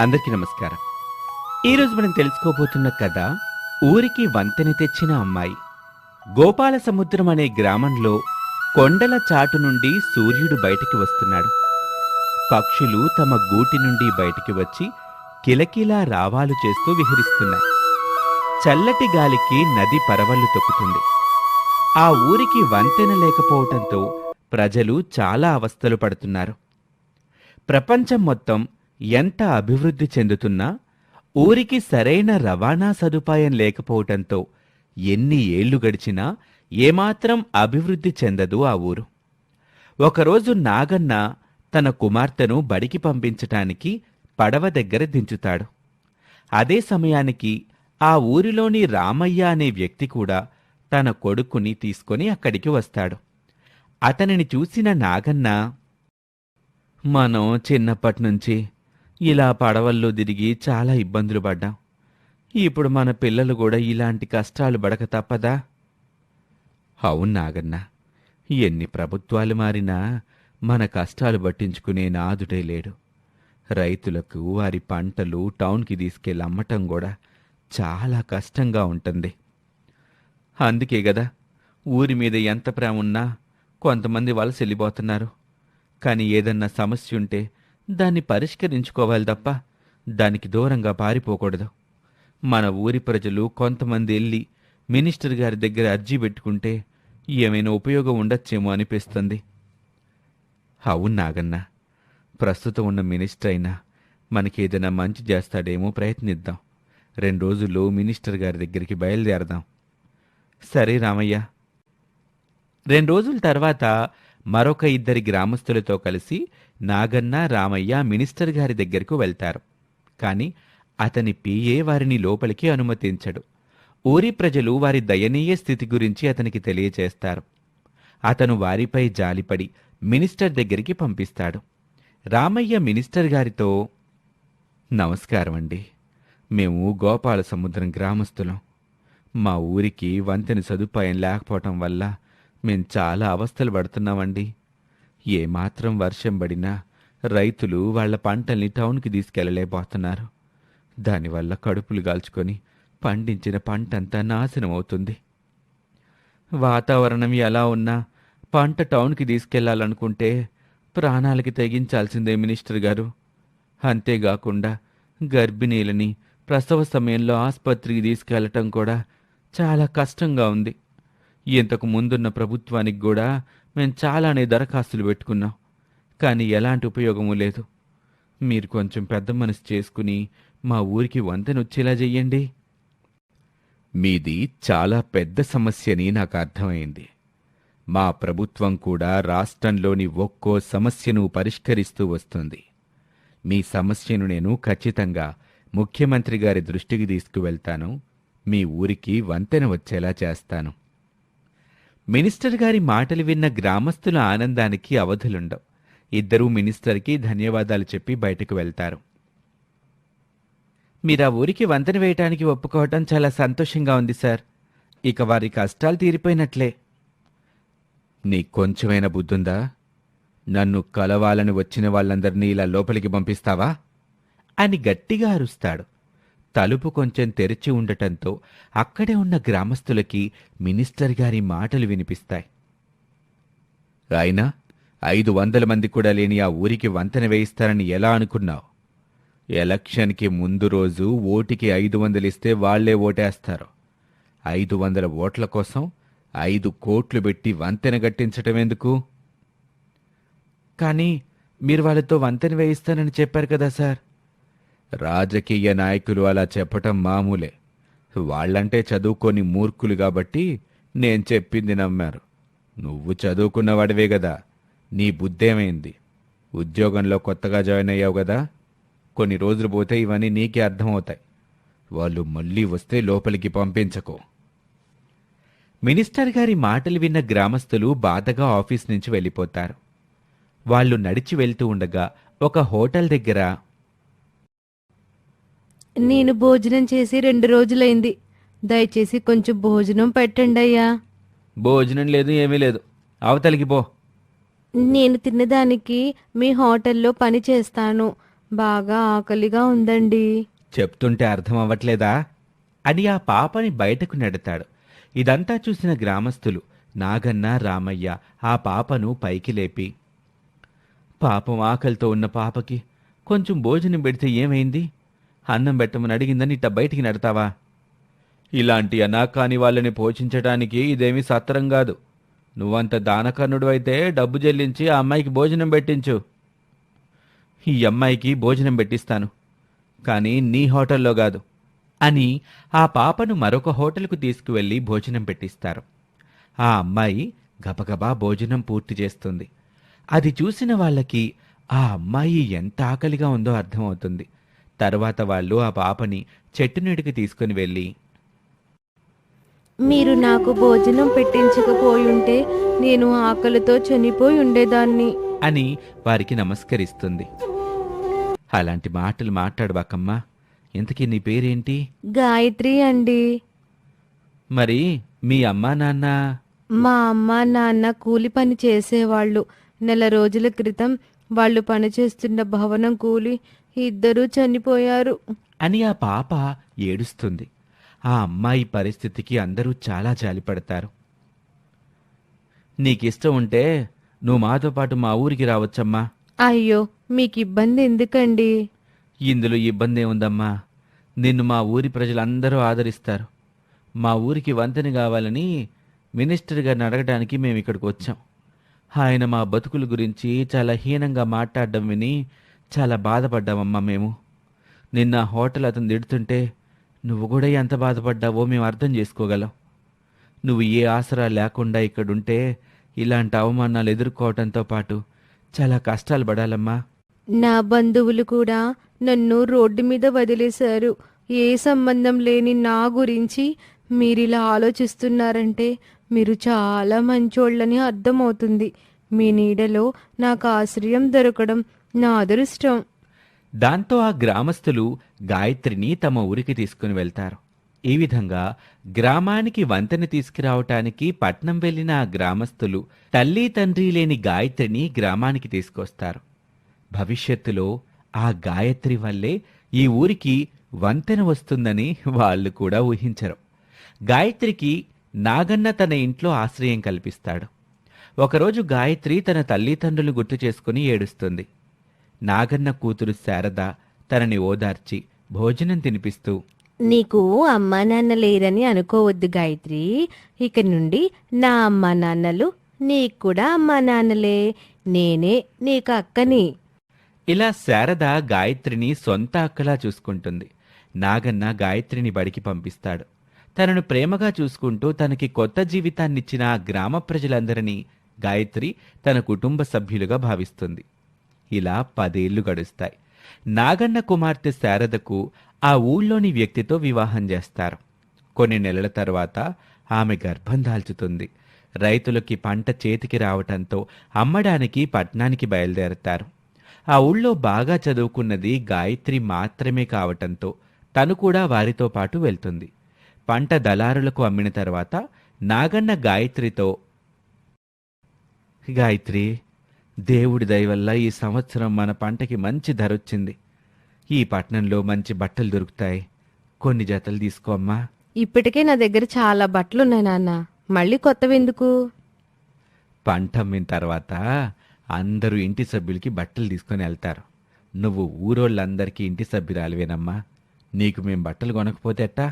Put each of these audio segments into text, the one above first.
అందరికీ నమస్కారం. ఈరోజు మనం తెలుసుకోబోతున్న కథ ఊరికి వంతెన తెచ్చిన అమ్మాయి. గోపాల సముద్రం అనే గ్రామంలో కొండల చాటు నుండి సూర్యుడు బయటికి వస్తున్నాడు. పక్షులు తమ గూటి నుండి బయటికి వచ్చి కిలకిలా రావాలు చేస్తూ విహరిస్తున్నాయి. చల్లటి గాలికి నది పరవళ్లు తొక్కుతుంది. ఆ ఊరికి వంతెన లేకపోవటంతో ప్రజలు చాలా అవస్థలు పడుతున్నారు. ప్రపంచం మొత్తం ఎంత అభివృద్ధి చెందుతున్నా ఊరికి సరైన రవాణా సదుపాయం లేకపోవటంతో ఎన్ని ఏళ్లు గడిచినా ఏమాత్రం అభివృద్ధి చెందదు ఆ ఊరు. ఒకరోజు నాగన్న తన కుమార్తెను బడికి పంపించటానికి పడవ దగ్గర దించుతాడు. అదే సమయానికి ఆ ఊరిలోని రామయ్య అనే వ్యక్తి కూడా తన కొడుకుని తీసుకొని అక్కడికి వస్తాడు. అతనిని చూసిన నాగన్న, మనం చిన్నప్పటినుంచి ఇలా పడవల్లో తిరిగి చాలా ఇబ్బందులు పడ్డాం. ఇప్పుడు మన పిల్లలు కూడా ఇలాంటి కష్టాలు పడక తప్పదా? అవును నాగన్న, ఎన్ని ప్రభుత్వాలు మారినా మన కష్టాలు పట్టించుకునే నాదుడే లేడు. రైతులకు వారి పంటలు టౌన్కి తీసుకెళ్ళి అమ్మటం కూడా చాలా కష్టంగా ఉంటుంది. అందుకే గదా ఊరి మీద ఎంత ప్రేమ ఉన్నా కొంతమంది వలస వెళ్ళిపోతున్నారు. కానీ ఏదన్నా సమస్య ఉంటే దాన్ని పరిష్కరించుకోవాలి తప్ప దానికి దూరంగా పారిపోకూడదు. మన ఊరి ప్రజలు కొంతమంది వెళ్ళి మినిస్టర్ గారి దగ్గర అర్జీ పెట్టుకుంటే ఏమైనా ఉపయోగం ఉండొచ్చేమో అనిపిస్తుంది. అవును నాగన్న, ప్రస్తుతం ఉన్న మినిస్టర్ అయినా మనకేదైనా మంచి చేస్తాడేమో ప్రయత్నిద్దాం. 2 రోజుల్లో మినిస్టర్ గారి దగ్గరికి బయలుదేరదాం. సరే రామయ్య. 2 రోజుల తర్వాత మరొక 2 గ్రామస్తులతో కలిసి నాగన్న, రామయ్య మినిస్టర్ గారి దగ్గరకు వెళ్తారు. కాని అతని పిఏ వారిని లోపలికి అనుమతించడు. ఊరి ప్రజలు వారి దయనీయ స్థితి గురించి అతనికి తెలియచేస్తారు. అతను వారిపై జాలిపడి మినిస్టర్ దగ్గరికి పంపిస్తాడు. రామయ్య మినిస్టర్ గారితో, నమస్కారం అండి, మేము గోపాల సముద్రం గ్రామస్తులం. మా ఊరికి వంతెన సదుపాయం లేకపోవటం వల్ల మేం చాలా అవస్థలు పడుతున్నామండి. ఏమాత్రం వర్షం పడినా రైతులు వాళ్ల పంటల్ని టౌన్కి తీసుకెళ్లలేకపోతున్నారు. దానివల్ల కడుపులు గాల్చుకొని పండించిన పంటంతా నాశనం అవుతుంది. వాతావరణం ఎలా ఉన్నా పంట టౌన్కి తీసుకెళ్లాలనుకుంటే ప్రాణాలకి తెగించాల్సిందే మినిస్టర్ గారు. అంతేగాకుండా గర్భిణీలని ప్రసవ సమయంలో ఆసుపత్రికి తీసుకెళ్లటం కూడా చాలా కష్టంగా ఉంది. ఇంతకు ముందున్న ప్రభుత్వానికి కూడా మేం చాలానే దరఖాస్తులు పెట్టుకున్నాం. కానీ ఎలాంటి ఉపయోగమూ లేదు. మీరు కొంచెం పెద్ద మనసు చేసుకుని మా ఊరికి వంతెన వచ్చేలా చెయ్యండి. మీది చాలా పెద్ద సమస్యని నాకు అర్థమైంది. మా ప్రభుత్వం కూడా రాష్ట్రంలోని ఒక్కో సమస్యను పరిష్కరిస్తూ వస్తుంది. మీ సమస్యను నేను ఖచ్చితంగా ముఖ్యమంత్రి గారి దృష్టికి తీసుకువెళ్తాను. మీ ఊరికి వంతెన వచ్చేలా చేస్తాను. మినిస్టర్ గారి మాటలు విన్న గ్రామస్తుల ఆనందానికి అవధులుండవు. 2 మినిస్టర్కి ధన్యవాదాలు చెప్పి బయటకు వెళ్తారు. మీరా ఊరికి వంతెన వేయటానికి ఒప్పుకోవటం చాలా సంతోషంగా ఉంది సార్. ఇక వారి కష్టాలు తీరిపోయినట్లే. నీకు కొంచెమైనా బుద్ధుందా? నన్ను కలవాలని వచ్చిన వాళ్ళందరినీ ఇలా లోపలికి పంపిస్తావా అని గట్టిగా అరుస్తాడు. తలుపు కొంచెం తెరిచి ఉండటంతో అక్కడే ఉన్న గ్రామస్తులకి మినిస్టర్ గారి మాటలు వినిపిస్తాయి. అయినా 500 మంది కూడా లేని ఆ ఊరికి వంతెన వేయిస్తారని ఎలా అనుకున్నావు? ఎలక్షన్కి ముందు రోజు ఓటికి 500 ఇస్తే వాళ్లే ఓటేస్తారు. 500 ఓట్ల కోసం 5 కోట్లు పెట్టి వంతెన గట్టించటం ఎందుకు? కానీ మీరు వాళ్ళతో వంతెన వేయిస్తానని చెప్పారు కదా సార్. రాజకీయ నాయకులు అలా చెప్పటం మామూలే. వాళ్లంటే చదువుకొని మూర్ఖులు కాబట్టి నేను చెప్పింది నమ్మారు. నువ్వు చదువుకున్నవాడివే గదా, నీ బుద్ధేమైంది? ఉద్యోగంలో కొత్తగా జాయిన్ అయ్యావు గదా, కొన్ని రోజులు పోతే ఇవన్నీ నీకే అర్థమవుతాయి. వాళ్ళు మళ్ళీ వస్తే లోపలికి పంపించకు. మినిస్టర్ గారి మాటలు విన్న గ్రామస్తులు బాధగా ఆఫీస్ నుంచి వెళ్ళిపోతారు. వాళ్ళు నడిచి వెళ్తూ ఉండగా ఒక హోటల్ దగ్గర, నేను భోజనం చేసి 2 రోజులైంది. దయచేసి కొంచెం భోజనం పెట్టండి అయ్యా. భోజనం లేదు, ఏమీ లేదు, అవతలికి పో. నేను తిన్నదానికి మీ హోటల్లో పని చేస్తాను. బాగా ఆకలిగా ఉందండి. చెప్తుంటే అర్థం అవ్వట్లేదా అని ఆ పాపని బయటకు నెడతాడు. ఇదంతా చూసిన గ్రామస్తులు నాగన్న, రామయ్య ఆ పాపను పైకి లేపి, పాపం ఆకలితో ఉన్న పాపకి కొంచెం భోజనం పెడితే ఏమైంది? అన్నం పెట్టమని అడిగిందని ఇట్ట బయటికి నెడతావా? ఇలాంటి అనాకాని వాళ్ళని పోషించడానికి ఇదేమీ సత్రం కాదు. నువ్వంత దానకర్ణుడు అయితే డబ్బు చెల్లించి ఆ అమ్మాయికి భోజనం పెట్టించు. ఈ అమ్మాయికి భోజనం పెట్టిస్తాను, కానీ నీ హోటల్లో కాదు అని ఆ పాపను మరొక హోటల్కు తీసుకువెళ్ళి భోజనం పెట్టిస్తారు. ఆ అమ్మాయి గబగబా భోజనం పూర్తి చేస్తుంది. అది చూసిన వాళ్ళకి ఆ అమ్మాయి ఎంత ఆకలిగా ఉందో అర్థమవుతుంది. తరువాత వాళ్ళు ఆ పాపని చెట్టు నీడికి తీసుకుని వెళ్ళి, మీరు నాకు భోజనం పెట్టించకపోయుంటే నేను ఆకలితో చనిపోయి ఉండేదాన్ని అని వారికి నమస్కరిస్తుంది. అలాంటి మాటలు మాట్లాడబాకమ్మా. ఇంతకీ నీ పేరేంటి? గాయత్రి అండి. మరి మీ అమ్మా నాన్న? మా అమ్మ నాన్న కూలి పని చేసేవాళ్ళు. నెల రోజుల క్రితం వాళ్ళు పనిచేస్తున్న భవనం కూలి ఇద్దరూ చనిపోయారు అని ఆ పాప ఏడుస్తుంది. ఆ అమ్మాయి పరిస్థితికి అందరూ చాలా జాలిపడతారు. నీకిష్టం ఉంటే నువ్వు మాతో పాటు మా ఊరికి రావచ్చమ్మా. అయ్యో, మీకు ఇబ్బంది ఎందుకండి? ఇందులో ఇబ్బంది ఏముందమ్మా? నిన్ను మా ఊరి ప్రజలందరూ ఆదరిస్తారు. మా ఊరికి వంతెన కావాలని మినిస్టర్ గారిని అడగడానికి మేము ఇక్కడికి వచ్చాం. ఆయన మా బతుకుల గురించి చాలా హీనంగా మాట్లాడడం విని చాలా బాధపడ్డామమ్మా మేము. నిన్న హోటల్ అతను తిడుతుంటే నువ్వు కూడా ఎంత బాధపడ్డావో మేము అర్థం చేసుకోగలం. నువ్వు ఏ ఆసరా లేకుండా ఇక్కడుంటే ఇలాంటి అవమానాలు ఎదుర్కోవటంతో పాటు చాలా కష్టాలు పడాలమ్మా. నా బంధువులు కూడా నన్ను రోడ్డు మీద వదిలేశారు. ఏ సంబంధం లేని నా గురించి మీరిలా ఆలోచిస్తున్నారంటే మీరు చాలా మంచోళ్ళని అర్థమవుతుంది. మీ నీడలో నాకు ఆశ్రయం దొరకడం నా అదృష్టం. దాంతో ఆ గ్రామస్తులు గాయత్రిని తమ ఊరికి తీసుకుని వెళ్తారు. ఈ విధంగా గ్రామానికి వంతెన తీసుకురావటానికి పట్నం వెళ్లిన ఆ గ్రామస్తులు తల్లి తండ్రి లేని గాయత్రిని గ్రామానికి తీసుకొస్తారు. భవిష్యత్తులో ఆ గాయత్రి వల్లే ఈ ఊరికి వంతెన వస్తుందని వాళ్ళు కూడా ఊహించరు. గాయత్రికి నాగన్న తన ఇంట్లో ఆశ్రయం కల్పిస్తాడు. ఒకరోజు గాయత్రి తన తల్లిదండ్రులు గుర్తు చేసుకుని ఏడుస్తుంది. నాగన్న కూతురు శారద తనని ఓదార్చి భోజనం తినిపిస్తూ, నీకు అమ్మా నాన్న లేరని అనుకోవద్దు గాయత్రి. ఇక నుండి నా అమ్మా నాన్నలు నీకు కూడా అమ్మా నాన్నలే. నేనే నీకు అక్కని. ఇలా శారద గాయత్రిని సొంత అక్కలా చూసుకుంటుంది. నాగన్న గాయత్రిని బడికి పంపిస్తాడు. తనను ప్రేమగా చూసుకుంటూ తనకి కొత్త జీవితాన్నిచ్చిన ఆ గ్రామ ప్రజలందరినీ గాయత్రి తన కుటుంబ సభ్యులుగా భావిస్తుంది. ఇలా 10 ఏళ్లు గడుస్తాయి. నాగన్న కుమార్తె శారదకు ఆ ఊళ్ళోని వ్యక్తితో వివాహం చేస్తారు. కొన్ని నెలల తర్వాత ఆమె గర్భం దాల్చుతుంది. రైతులకి పంట చేతికి రావటంతో అమ్మడానికి పట్నానికి బయలుదేరతారు. ఆ ఊళ్ళో బాగా చదువుకున్నది గాయత్రి మాత్రమే కావటంతో తను కూడా వారితో పాటు వెళ్తుంది. పంట దళారులకు అమ్మిన తర్వాత నాగన్న గాయత్రితో, గాయత్రి, దేవుడి దయవల్ల ఈ సంవత్సరం మన పంటకి మంచి ధర వచ్చింది. ఈ పట్నంలో మంచి బట్టలు దొరుకుతాయి. కొన్ని జతలు తీసుకోమ్మా. ఇప్పటికే నా దగ్గర చాలా బట్టలున్నాయి నాన్న. మళ్ళీ కొత్తవెందుకు? పంట అమ్మిన తర్వాత అందరూ ఇంటి సభ్యులకి బట్టలు తీసుకొని వెళ్తారు. నువ్వు ఊరోళ్ళందరికీ ఇంటి సభ్యురాలివేనమ్మా. నీకు మేం బట్టలు కొనకపోతే ఎట్టా?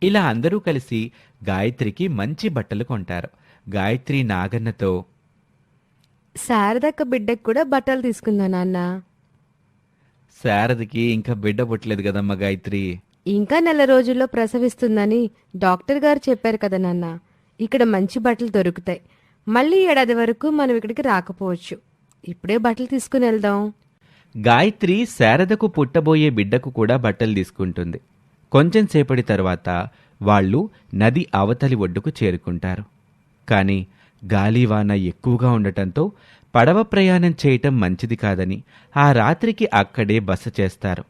ఇలా అందరూ కలిసి గాయత్రికి మంచి బట్టలు కొంటారు. గాయత్రి నాగన్నతో, శారదక్క బిడ్డకు కూడా బట్టలు తీసుకుందా నాన్న? శారదకి ఇంకా బిడ్డ పుట్టలేదు కదమ్మా గాయత్రి. ఇంకా నెల రోజుల్లో ప్రసవిస్తుందని డాక్టర్ గారు చెప్పారు కదా నాన్న. ఇక్కడ మంచి బట్టలు దొరుకుతాయి. మళ్ళీ ఏడాది వరకు మనం ఇక్కడికి రాకపోవచ్చు. ఇప్పుడే బట్టలు తీసుకుని వెళ్దాం. గాయత్రి శారదకు పుట్టబోయే బిడ్డకు కూడా బట్టలు తీసుకుంటుంది. కొంచెం సేపటి తర్వాత వాళ్ళు నది అవతలి ఒడ్డుకు చేరుకుంటారు. కానీ గాలివాన ఎక్కువగా ఉండటంతో పడవ ప్రయాణం చేయటం మంచిది కాదని ఆ రాత్రికి అక్కడే బస చేస్తారు.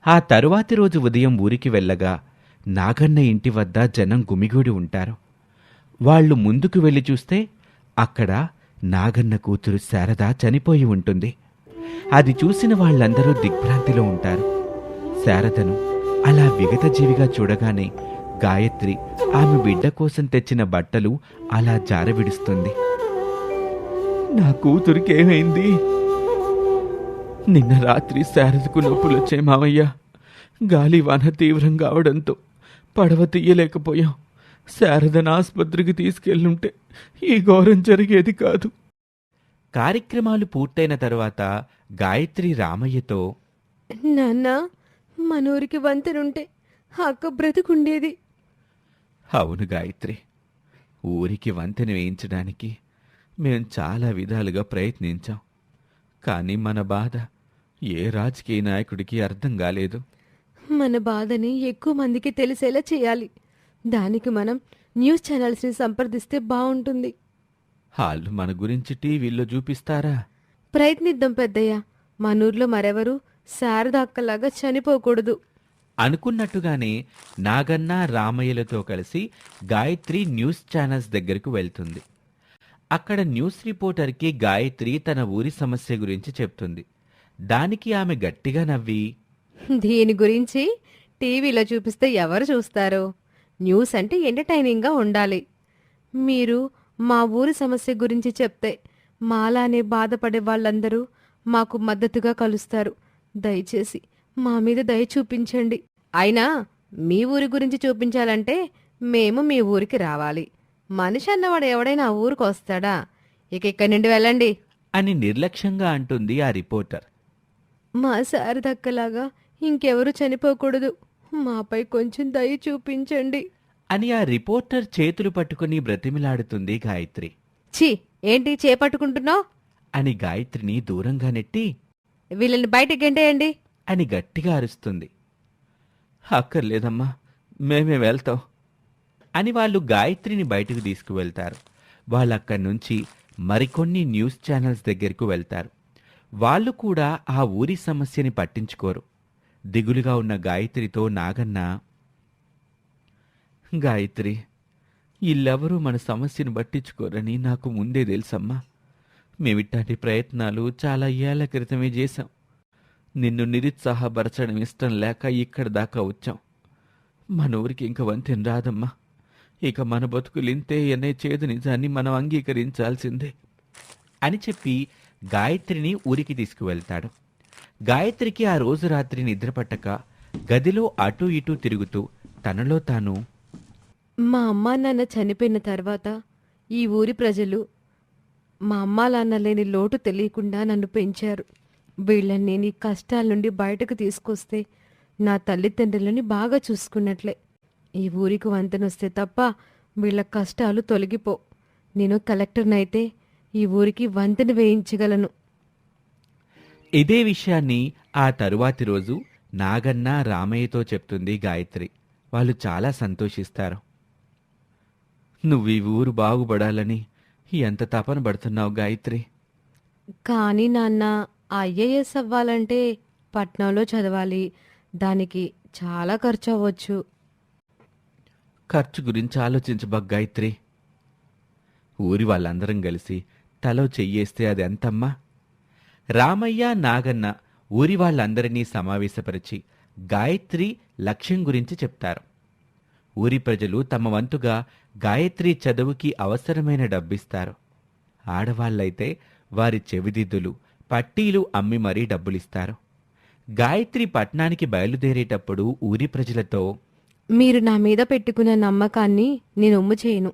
ఆ తరువాతి రోజు ఉదయం ఊరికి వెళ్ళగా నాగన్న ఇంటి వద్ద జనం గుమిగూడి ఉంటారు. వాళ్ళు ముందుకు వెళ్ళి చూస్తే అక్కడ నాగన్న కూతురు శారద చనిపోయి ఉంటుంది. అది చూసిన వాళ్ళందరూ దిగ్భ్రాంతిలో ఉంటారు. శారదను అలా విగతజీవిగా చూడగానే గాయత్రి ఆమె బిడ్డ కోసం తెచ్చిన బట్టలు అలా జారవిడుస్తుంది. నా కూతురికేమైంది? నిన్న రాత్రి శారదకు నొప్పులొచ్చాయి మావయ్య. గాలివాన తీవ్రంగా అవడంతో పడవ తీయలేకపోయాం. శారదను ఆసుపత్రికి తీసుకెళ్ళుంటే ఈ ఘోరం జరిగేది కాదు. కార్యక్రమాలు పూర్తయిన తరువాత గాయత్రి రామయ్యతో, నాన్న, మనూరికి వంతెనుంటే అక్క బ్రతుకుండేది. అవును గాయత్రి, ఊరికి వంతెన వేయించడానికి మేం చాలా విధాలుగా ప్రయత్నించాం. కానీ మన బాధ ఏ రాజకీయ నాయకుడికి అర్థం కాలేదు. మన బాధని ఎక్కువ మందికి తెలిసేలా చేయాలి. దానికి మనం న్యూస్ ఛానల్స్ని సంప్రదిస్తే బాగుంటుంది. వాళ్ళు మన గురించి టీవీల్లో చూపిస్తారా? ప్రయత్నిద్దాం పెద్దయ్య. మనూర్లో మరెవరూ శారద అక్కలాగా చనిపోకూడదు. అనుకున్నట్టుగానే నాగన్న రామయ్యలతో కలిసి గాయత్రి న్యూస్ ఛానల్స్ దగ్గరకు వెళ్తుంది. అక్కడ న్యూస్ రిపోర్టర్కి గాయత్రి తన ఊరి సమస్య గురించి చెప్తుంది. దానికి ఆమె గట్టిగా నవ్వి, దీని గురించి టీవీలో చూపిస్తే ఎవరు చూస్తారు? న్యూస్ అంటే ఎంటర్టైనింగ్గా ఉండాలి. మీరు మా ఊరి సమస్య గురించి చెప్తే మాలానే బాధపడే వాళ్ళందరూ మాకు మద్దతుగా కలుస్తారు. దయచేసి మా మీద దయ చూపించండి. అయినా మీ ఊరి గురించి చూపించాలంటే మేము మీ ఊరికి రావాలి. మనిషి అన్నవాడు ఎవడైనా ఆ ఊరికి వస్తాడా? ఇక ఇక్కడి నుండి వెళ్ళండి అని నిర్లక్ష్యంగా అంటుంది ఆ రిపోర్టర్. మా శారదక్కలాగా ఇంకెవరూ చనిపోకూడదు. మాపై కొంచెం దయ చూపించండి అని ఆ రిపోర్టర్ చేతులు పట్టుకుని బ్రతిమిలాడుతుంది గాయత్రి. ఛీ, ఏంటి చేపట్టుకుంటున్నావు? అని గాయత్రిని దూరంగా నెట్టి, వీళ్ళని బయటికి గెంటేయండి అని గట్టిగా అరుస్తుంది. అక్కర్లేదమ్మా, మేమే వెళ్తాం అని వాళ్ళు గాయత్రిని బయటకు తీసుకువెళ్తారు. వాళ్ళక్కడి నుంచి మరికొన్ని న్యూస్ ఛానల్స్ దగ్గరకు వెళ్తారు. వాళ్ళు కూడా ఆ ఊరి సమస్యని పట్టించుకోరు. దిగులుగా ఉన్న గాయత్రితో నాగన్న, గాయత్రి, వీళ్ళెవరూ మన సమస్యను పట్టించుకోరని నాకు ముందే తెలుసమ్మా. మేమిట్లాంటి ప్రయత్నాలు చాలా ఏళ్ల క్రితమే చేశాం. నిన్ను నిరుత్సాహపరచడం ఇష్టం లేక ఇక్కడి దాకా వచ్చాం. మన ఊరికి ఇంక వంతెన రాదమ్మా. ఇక మన బతుకులింతే అనే చేదు నిజాన్ని మనం అంగీకరించాల్సిందే అని చెప్పి గాయత్రిని ఊరికి తీసుకువెళ్తాడు. గాయత్రికి ఆ రోజు రాత్రి నిద్రపట్టక గదిలో అటూ ఇటూ తిరుగుతూ తనలో తాను, మా అమ్మా నాన్న చనిపోయిన తర్వాత ఈ ఊరి ప్రజలు మా అమ్మా నాన్న లేని లోటు తెలియకుండా నన్ను పెంచారు. వీళ్ళని నేను ఈ కష్టాల నుండి బయటకు తీసుకొస్తే నా తల్లిదండ్రులని బాగా చూసుకున్నట్లే. ఈ ఊరికి వంతెనొస్తే తప్ప వీళ్ళ కష్టాలు తొలగిపో. నేను కలెక్టర్నైతే ఈ ఊరికి వంతెన వేయించగలను. ఇదే విషయాన్ని ఆ తరువాతి రోజు నాగన్న రామయ్యతో చెప్తుంది గాయత్రి. వాళ్ళు చాలా సంతోషిస్తారు. నువ్వు ఈ ఊరు బాగుపడాలని ఎంత తపన పడుతున్నావు గాయత్రి. కానీ నాన్న, ఐఏఎస్ అవ్వాలంటే పట్నంలో చదవాలి. దానికి చాలా ఖర్చు అవ్వచ్చు. ఖర్చు గురించి ఆలోచించబా గాయత్రి. ఊరి వాళ్ళందరం కలిసి తలో చెయ్యేస్తే అది ఎంతమ్మా? రామయ్య, నాగన్న ఊరి వాళ్ళందరినీ సమావేశపరిచి గాయత్రి లక్ష్యం గురించి చెప్తారు. ఊరి ప్రజలు తమ వంతుగా గాయత్రి చదువుకి అవసరమైన డబ్బిస్తారు. ఆడవాళ్ళైతే వారి చెవిదిద్దులు, పట్టీలు అమ్మి మరీ డబ్బులిస్తారు. గాయత్రి పట్నానికి బయలుదేరేటప్పుడు ఊరి ప్రజలతో, మీరు నా మీద పెట్టుకున్న నమ్మకాన్ని నేను ఒమ్ము చేయను.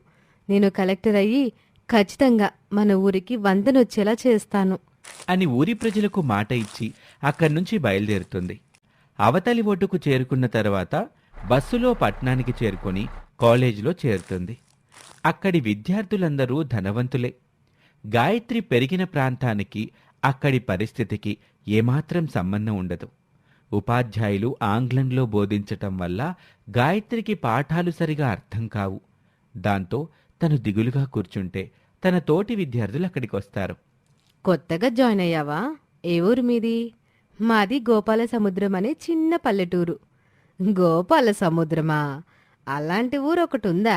నేను కలెక్టర్ అయ్యి ఖచ్చితంగా మన ఊరికి వంతెనొచ్చేలా చేస్తాను అని ఊరి ప్రజలకు మాట ఇచ్చి అక్కడి నుంచి బయలుదేరుతుంది. అవతలి ఒడ్డుకు చేరుకున్న తర్వాత బస్సులో పట్నానికి చేరుకొని కాలేజీలో చేరుతుంది. అక్కడి విద్యార్థులందరూ ధనవంతులే. గాయత్రి పెరిగిన ప్రాంతానికి అక్కడి పరిస్థితికి ఏమాత్రం సంబంధం ఉండదు. ఉపాధ్యాయులు ఆంగ్లంలో బోధించటం వల్ల గాయత్రికి పాఠాలు సరిగా అర్థం కావు. దాంతో తను దిగులుగా కూర్చుంటే తన తోటి విద్యార్థులు అక్కడికొస్తారు. కొత్తగా జాయిన్ అయ్యావా? ఏ ఊరు మీది? మాది గోపాల సముద్రం అనే చిన్న పల్లెటూరు. గోపాల సముద్రమా? అలాంటి ఊరు ఒకటి ఉందా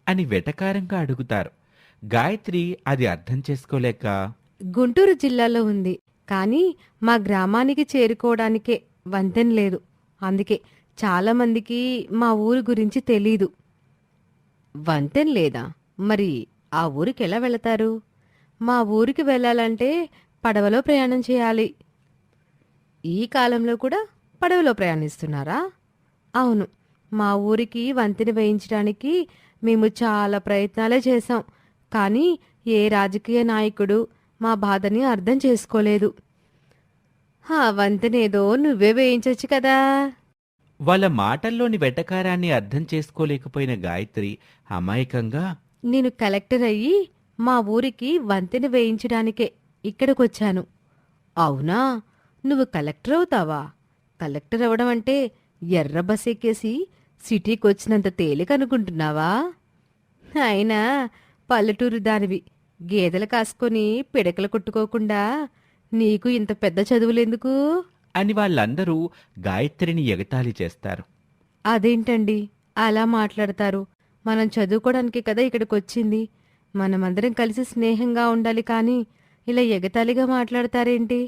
అని వెటకారంగా అడుగుతారు. గాయత్రి అది అర్థం చేసుకోలేక, గుంటూరు జిల్లాలో ఉంది. కానీ మా గ్రామానికి చేరుకోవడానికే వంతెన లేదు. అందుకే చాలామందికి మా ఊరి గురించి తెలీదు. వంతెన లేదా? మరి ఆ ఊరికి ఎలా వెళతారు? మా ఊరికి వెళ్ళాలంటే పడవలో ప్రయాణం చేయాలి. ఈ కాలంలో కూడా పడవలో ప్రయాణిస్తున్నారా? అవును. మా ఊరికి వంతెన వేయించడానికి మేము చాలా ప్రయత్నాలే చేశాం. కానీ ఏ రాజకీయ నాయకుడు మా బాధని అర్థం చేసుకోలేదు. ఆ వంతెనేదో నువ్వే వేయించొచ్చు కదా. వాళ్ళ మాటల్లోని వెటకారాన్ని అర్థం చేసుకోలేకపోయిన గాయత్రి అమాయకంగా, నేను కలెక్టర్ అయ్యి మా ఊరికి వంతెన వేయించడానికే ఇక్కడికొచ్చాను. అవునా? నువ్వు కలెక్టర్ అవుతావా? కలెక్టర్ అవడం అంటే ఎర్ర బస్ ఎక్కేసి సిటీకి వచ్చినంత తేలిక అనుకుంటున్నావా? అయినా పల్లెటూరు దానివి, గేదెలు కాసుకొని పిడకలు కొట్టుకోకుండా నీకు ఇంత పెద్ద చదువులెందుకు? అని వాళ్ళందరూ గాయత్రిని ఎగతాళి చేస్తారు. అదేంటండి అలా మాట్లాడతారు? మనం చదువుకోవడానికి కదా ఇక్కడికొచ్చింది. మనమందరం కలిసి స్నేహంగా ఉండాలి కానీ ఇలా ఎగతాళిగా మాట్లాడతారేంటి?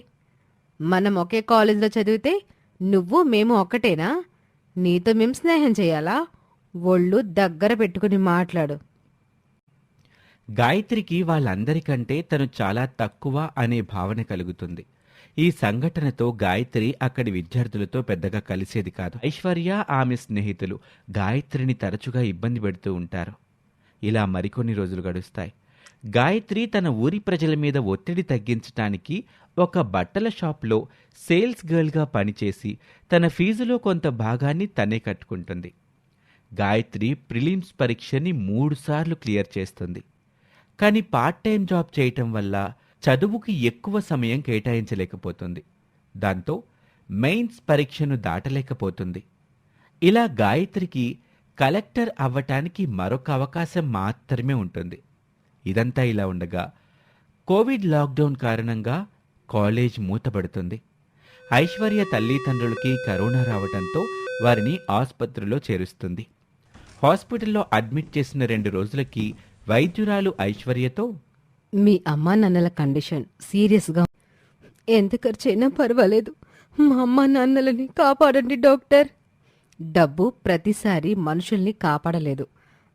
మనం ఒకే కాలేజీలో చదివితే నువ్వు మేము ఒక్కటేనా? నీతో మేం స్నేహం చేయాలా? ఒళ్ళు దగ్గర పెట్టుకుని మాట్లాడు. గాయత్రికి వాళ్ళందరికంటే తను చాలా తక్కువ అనే భావన కలుగుతుంది. ఈ సంఘటనతో గాయత్రి అక్కడి విద్యార్థులతో పెద్దగా కలిసేది కాదు. ఐశ్వర్య ఆమె స్నేహితులు గాయత్రిని తరచుగా ఇబ్బంది పెడుతూ ఉంటారు. ఇలా మరికొన్ని రోజులు గడుస్తాయి. గాయత్రి తన ఊరి ప్రజల మీద ఒత్తిడి తగ్గించటానికి ఒక బట్టల షాప్లో సేల్స్ గర్ల్గా పనిచేసి తన ఫీజులో కొంత భాగాన్ని తనే కట్టుకుంటుంది. గాయత్రి ప్రిలిమ్స్ పరీక్షని 3 సార్లు క్లియర్ చేస్తుంది. కానీ పార్ట్ టైం జాబ్ చేయటం వల్ల చదువుకి ఎక్కువ సమయం కేటాయించలేకపోతుంది. దాంతో మెయిన్స్ పరీక్షను దాటలేకపోతుంది. ఇలా గాయత్రికి కలెక్టర్ అవ్వటానికి మరొక అవకాశం మాత్రమే ఉంటుంది. ఇదంతా ఇలా ఉండగా కోవిడ్ లాక్డౌన్ కారణంగా కాలేజ్ మూతపడుతుంది. ఐశ్వర్య తల్లిదండ్రులకి కరోనా రావడంతో వారిని ఆసుపత్రిలో చేరుస్తుంది. హాస్పిటల్లో అడ్మిట్ చేసిన 2 రోజులకి వైద్యురాలు ఐశ్వర్యతో, మీ అమ్మా నాన్నల కండిషన్ సీరియస్గా, ఎంత ఖర్చైనా పర్వాలేదు, మా అమ్మా నాన్నలని కాపాడండి డాక్టర్. డబ్బు ప్రతిసారి మనుషుల్ని కాపాడలేదు.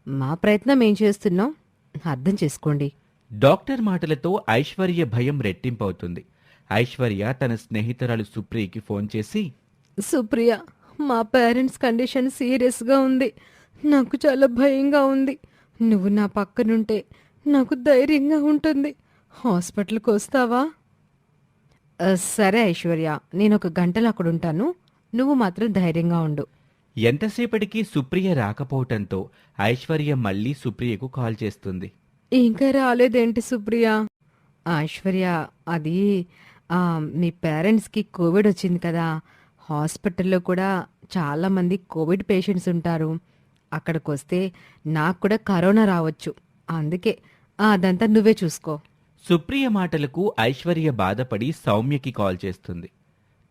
మా ప్రయత్నం ఏం చేస్తున్నాం అర్థం చేసుకోండి. డాక్టర్ మాటలతో ఐశ్వర్య భయం రెట్టింపవుతుంది. ఐశ్వర్య తన స్నేహితురాలు సుప్రియకి ఫోన్ చేసి, సుప్రియ, మా పేరెంట్స్ కండిషన్ సీరియస్గా ఉంది. నాకు చాలా భయంగా ఉంది. నువ్వు నా పక్కనుంటే నాకు ధైర్యంగా ఉంటుంది. హాస్పిటల్కి వస్తావా? సరే ఐశ్వర్య, నేను 1 గంటలో అక్కడ ఉంటాను. నువ్వు మాత్రం ధైర్యంగా ఉండు. ఎంతసేపటికి సుప్రియ రాకపోవటంతో ఐశ్వర్య మళ్ళీ సుప్రియకు కాల్ చేస్తుంది. ఇంకా రాలేదేంటి సుప్రియ? ఐశ్వర్య, అది మీ పేరెంట్స్కి కోవిడ్ వచ్చింది కదా, హాస్పిటల్లో కూడా చాలామంది కోవిడ్ పేషెంట్స్ ఉంటారు. అక్కడికి వస్తే నాకు కూడా కరోనా రావచ్చు. అందుకే అదంతా నువ్వే చూసుకో. సుప్రియ మాటలకు ఐశ్వర్య బాధపడి సౌమ్యకి కాల్ చేస్తుంది.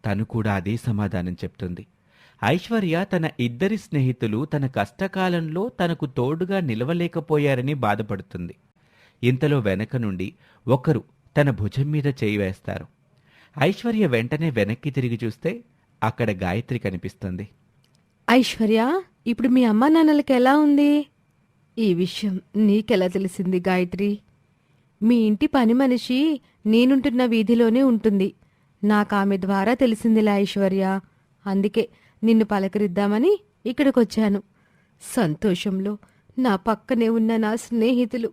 తను కూడా అదే సమాధానం చెప్తుంది. ఐశ్వర్య తన 2 స్నేహితులు తన కష్టకాలంలో తనకు తోడుగా నిలవలేకపోయారని బాధపడుతుంది. ఇంతలో వెనక నుండి ఒకరు తన భుజం మీద చేయి వేస్తారు. ఐశ్వర్య వెంటనే వెనక్కి తిరిగి చూస్తే అక్కడ గాయత్రి కనిపిస్తుంది. ఐశ్వర్య, ఇప్పుడు మీ అమ్మా నాన్నలకి ఎలా ఉంది? ఈ విషయం నీకెలా తెలిసింది గాయత్రి? మీ ఇంటి పని మనిషి నేనుంటున్న వీధిలోనే ఉంటుంది. నాకు ఆమె ద్వారా తెలిసిందిలా ఐశ్వర్య. అందుకే నిన్ను పలకరిద్దామని ఇక్కడికొచ్చాను. సంతోషంలో నా పక్కనే ఉన్న నా స్నేహితులు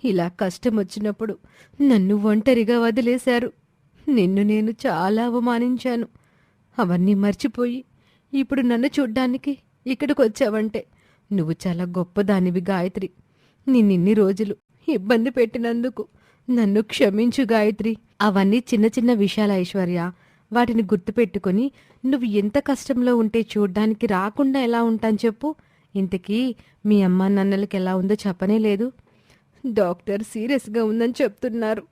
ఇలా కష్టం వచ్చినప్పుడు నన్ను ఒంటరిగా వదిలేశారు. నిన్ను నేను చాలా అవమానించాను. అవన్నీ మర్చిపోయి ఇప్పుడు నన్ను చూడ్డానికి ఇక్కడికొచ్చావంటే నువ్వు చాలా గొప్పదానివి గాయత్రి. నిన్నిన్ని రోజులు ఇబ్బంది పెట్టినందుకు నన్ను క్షమించు గాయత్రి. అవన్నీ చిన్న చిన్న విషయాలు ఐశ్వర్య. వాటిని గుర్తుపెట్టుకొని నువ్వు ఎంత కష్టంలో ఉంటే చూడ్డానికి రాకుండా ఎలా ఉంటాను చెప్పు. ఇంతకీ మీ అమ్మా నాన్నలకి ఎలా ఉందో చెప్పనే లేదు. డాక్టర్ సీరియస్గా ఉందని చెప్తున్నారు.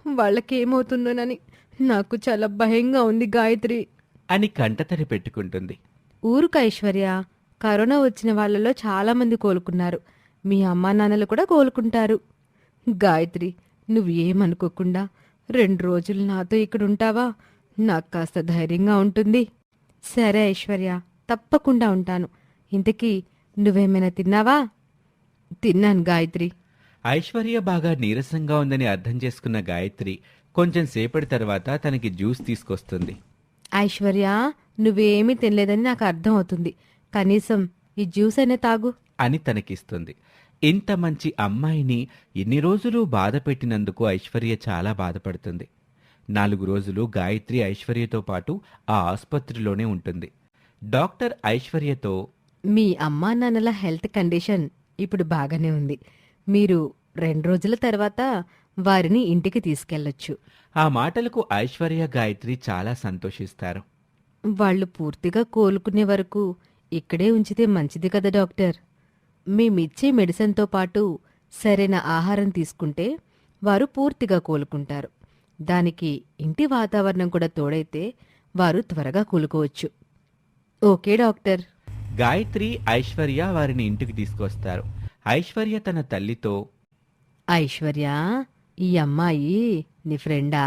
వాళ్ళకేమవుతుందోనని నాకు చాలా భయంగా ఉంది గాయత్రి అని కంటతడి పెట్టుకుంటుంది. ఊరుకు ఐశ్వర్య, కరోనా వచ్చిన వాళ్ళలో చాలామంది కోలుకున్నారు. మీ అమ్మా నాన్నలు కూడా కోలుకుంటారు. గాయత్రి, నువ్వు ఏమనుకోకుండా 2 రోజులు నాతో ఇక్కడుంటావా? నాకు కాస్త ధైర్యంగా ఉంటుంది. సరే ఐశ్వర్య, తప్పకుండా ఉంటాను. ఇంతకీ నువ్వేమైనా తిన్నావా? తిన్నాను గాయత్రి. ఐశ్వర్య బాగా నీరసంగా ఉందని అర్థం చేసుకున్న గాయత్రి కొంచెం సేపటి తర్వాత తనకి జ్యూస్ తీసుకొస్తుంది. ఐశ్వర్య, నువ్వేమీ తినలేదని నాకు అర్థం అవుతుంది. కనీసం ఈ జ్యూస్ అయినా తాగు. అని తనకిస్తుంది. ఇంత మంచి అమ్మాయిని ఎన్ని రోజులు బాధ పెట్టినందుకు ఐశ్వర్య చాలా బాధపడుతుంది. 4 రోజులు గాయత్రి ఐశ్వర్యతో పాటు ఆ ఆసుపత్రిలోనే ఉంటుంది. డాక్టర్ ఐశ్వర్యతో, మీ అమ్మా నాన్నల హెల్త్ కండిషన్ ఇప్పుడు బాగానే ఉంది. మీరు 2 రోజుల తర్వాత వారిని ఇంటికి తీసుకెళ్లొచ్చు. ఆ మాటలకు ఐశ్వర్య గాయత్రి చాలా సంతోషిస్తారు. వాళ్ళు పూర్తిగా కోలుకునే వరకు ఇక్కడే ఉంచితే మంచిది కదా డాక్టర్. మేమిచ్చే మెడిసిన్తో పాటు సరైన ఆహారం తీసుకుంటే వారు పూర్తిగా కోలుకుంటారు. దానికి ఇంటి వాతావరణం కూడా తోడైతే వారు త్వరగా కోలుకోవచ్చు. Okay doctor. గాయత్రి ఐశ్వర్య వారిని ఇంటికి తీసుకొస్తారు. ఐశ్వర్య తన తల్లితో, ఐశ్వర్య, ఈ అమ్మాయి నీ ఫ్రెండా?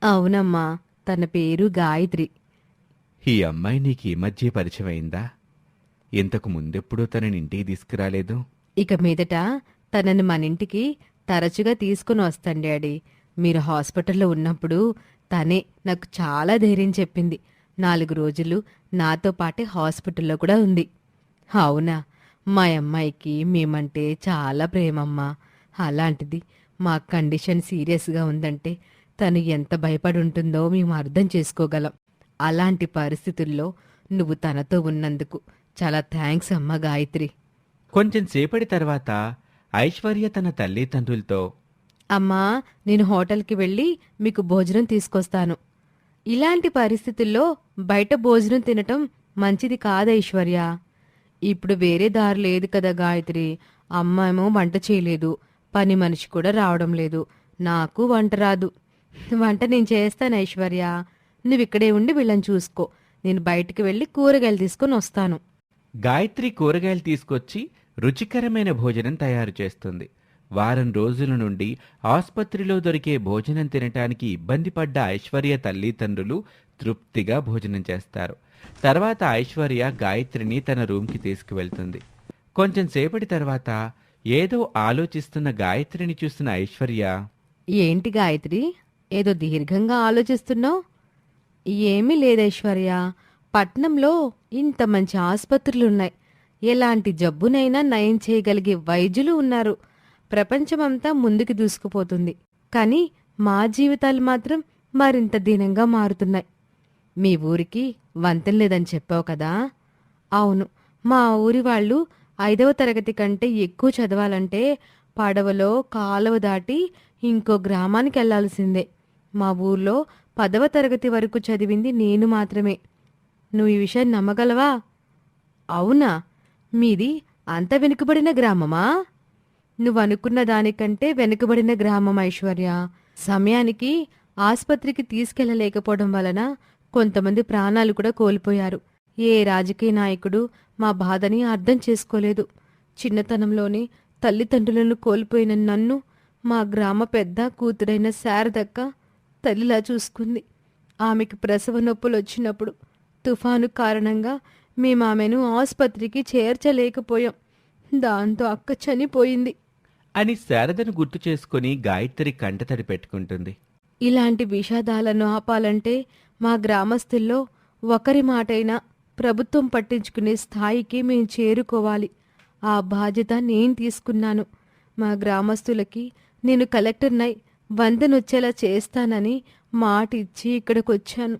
అవునమ్మా, తన పేరు గాయత్రి. ఈ అమ్మాయి నీకు ఈ మధ్య పరిచయం అయిందా? ఇంతకు ముందెప్పుడూ తనని ఇంటికి తీసుకురాలేదు. ఇక మీదట తనని మన ఇంటికి తరచుగా తీసుకుని వస్తాను డాడీ. మీరు హాస్పిటల్లో ఉన్నప్పుడు తనే నాకు చాలా ధైర్యం చెప్పింది. 4 రోజులు నాతో పాటే హాస్పిటల్లో కూడా ఉంది. అవునా, మా అమ్మాయికి మేమంటే చాలా ప్రేమమ్మా. అలాంటిది మా కండిషన్ సీరియస్గా ఉందంటే తను ఎంత భయపడి ఉంటుందో మేము అర్థం చేసుకోగలం. అలాంటి పరిస్థితుల్లో నువ్వు తనతో ఉన్నందుకు చాలా థ్యాంక్స్ అమ్మా గాయత్రి. కొంచెం సేపటి తర్వాత ఐశ్వర్య తన తల్లిదండ్రులతో, అమ్మా, నేను హోటల్కి వెళ్ళి మీకు భోజనం తీసుకొస్తాను. ఇలాంటి పరిస్థితుల్లో బయట భోజనం తినటం మంచిది కాదు ఐశ్వర్య. ఇప్పుడు వేరే దారి లేదు కదా గాయత్రి. అమ్మ ఏమో వంట చేయలేదు, పని మనిషి కూడా రావడం లేదు. నాకు వంట రాదు. వంట నేను చేస్తాను ఐశ్వర్య. నువ్విక్కడే ఉండి వీళ్ళని చూసుకో. నేను బయటికి వెళ్ళి కూరగాయలు తీసుకొని వస్తాను. గాయత్రి కూరగాయలు తీసుకొచ్చి రుచికరమైన భోజనం తయారు చేస్తుంది. వారం రోజుల నుండి ఆసుపత్రిలో దొరికే భోజనం తినటానికి ఇబ్బంది పడ్డ ఐశ్వర్య తల్లిదండ్రులు తృప్తిగా భోజనం చేస్తారు. తర్వాత ఐశ్వర్య గాయత్రిని తన రూమ్కి తీసుకువెళ్తుంది. కొంచెం సేపటి తర్వాత ఏదో ఆలోచిస్తున్న గాయత్రిని చూసిన ఐశ్వర్య, ఏంటి గాయత్రి, ఏదో దీర్ఘంగా ఆలోచిస్తున్నావు? ఏమీ లేదు ఐశ్వర్య. పట్నంలో ఇంత మంచి ఆసుపత్రులున్నాయి. ఎలాంటి జబ్బునైనా నయం చేయగలిగే వైద్యులు ఉన్నారు. ప్రపంచమంతా ముందుకు దూసుకుపోతుంది. కానీ మా జీవితాలు మాత్రం మరింత దీనంగా మారుతున్నాయి. మీ ఊరికి వంతెన లేదని చెప్పావు కదా? అవును, మా ఊరి వాళ్ళు 5వ తరగతి కంటే ఎక్కువ చదవాలంటే పడవలో కాలువ దాటి ఇంకో గ్రామానికి వెళ్లాల్సిందే. మా ఊర్లో 10వ తరగతి వరకు చదివింది నేను మాత్రమే. నువ్వు ఈ విషయం నమ్మగలవా? అవునా, మీది అంత వెనుకబడిన గ్రామమా? నువ్వనుకున్న దానికంటే వెనుకబడిన గ్రామం ఐశ్వర్య. సమయానికి ఆస్పత్రికి తీసుకెళ్లలేకపోవడం వలన కొంతమంది ప్రాణాలు కూడా కోల్పోయారు. ఏ రాజకీయ నాయకుడు మా బాధని అర్థం చేసుకోలేదు. చిన్నతనంలోనే తల్లిదండ్రులను కోల్పోయిన నన్ను మా గ్రామ పెద్ద కూతురైన శారదక్క తల్లిలా చూసుకుంది. ఆమెకు ప్రసవ నొప్పులు వచ్చినప్పుడు తుఫాను కారణంగా మేమామెను ఆసుపత్రికి చేర్చలేకపోయాం. దాంతో అక్క చనిపోయింది అని శారదను గుర్తు చేసుకుని గాయత్రి కంటతడి పెట్టుకుంటుంది. ఇలాంటి విషాదాలను ఆపాలంటే మా గ్రామస్తుల్లో ఒకరి మాటైనా ప్రభుత్వం పట్టించుకునే స్థాయికి మేం చేరుకోవాలి. ఆ బాధ్యత నేను తీసుకున్నాను. మా గ్రామస్తులకి నేను కలెక్టర్నై వందనొచ్చేలా చేస్తానని మాట ఇచ్చి ఇక్కడికొచ్చాను.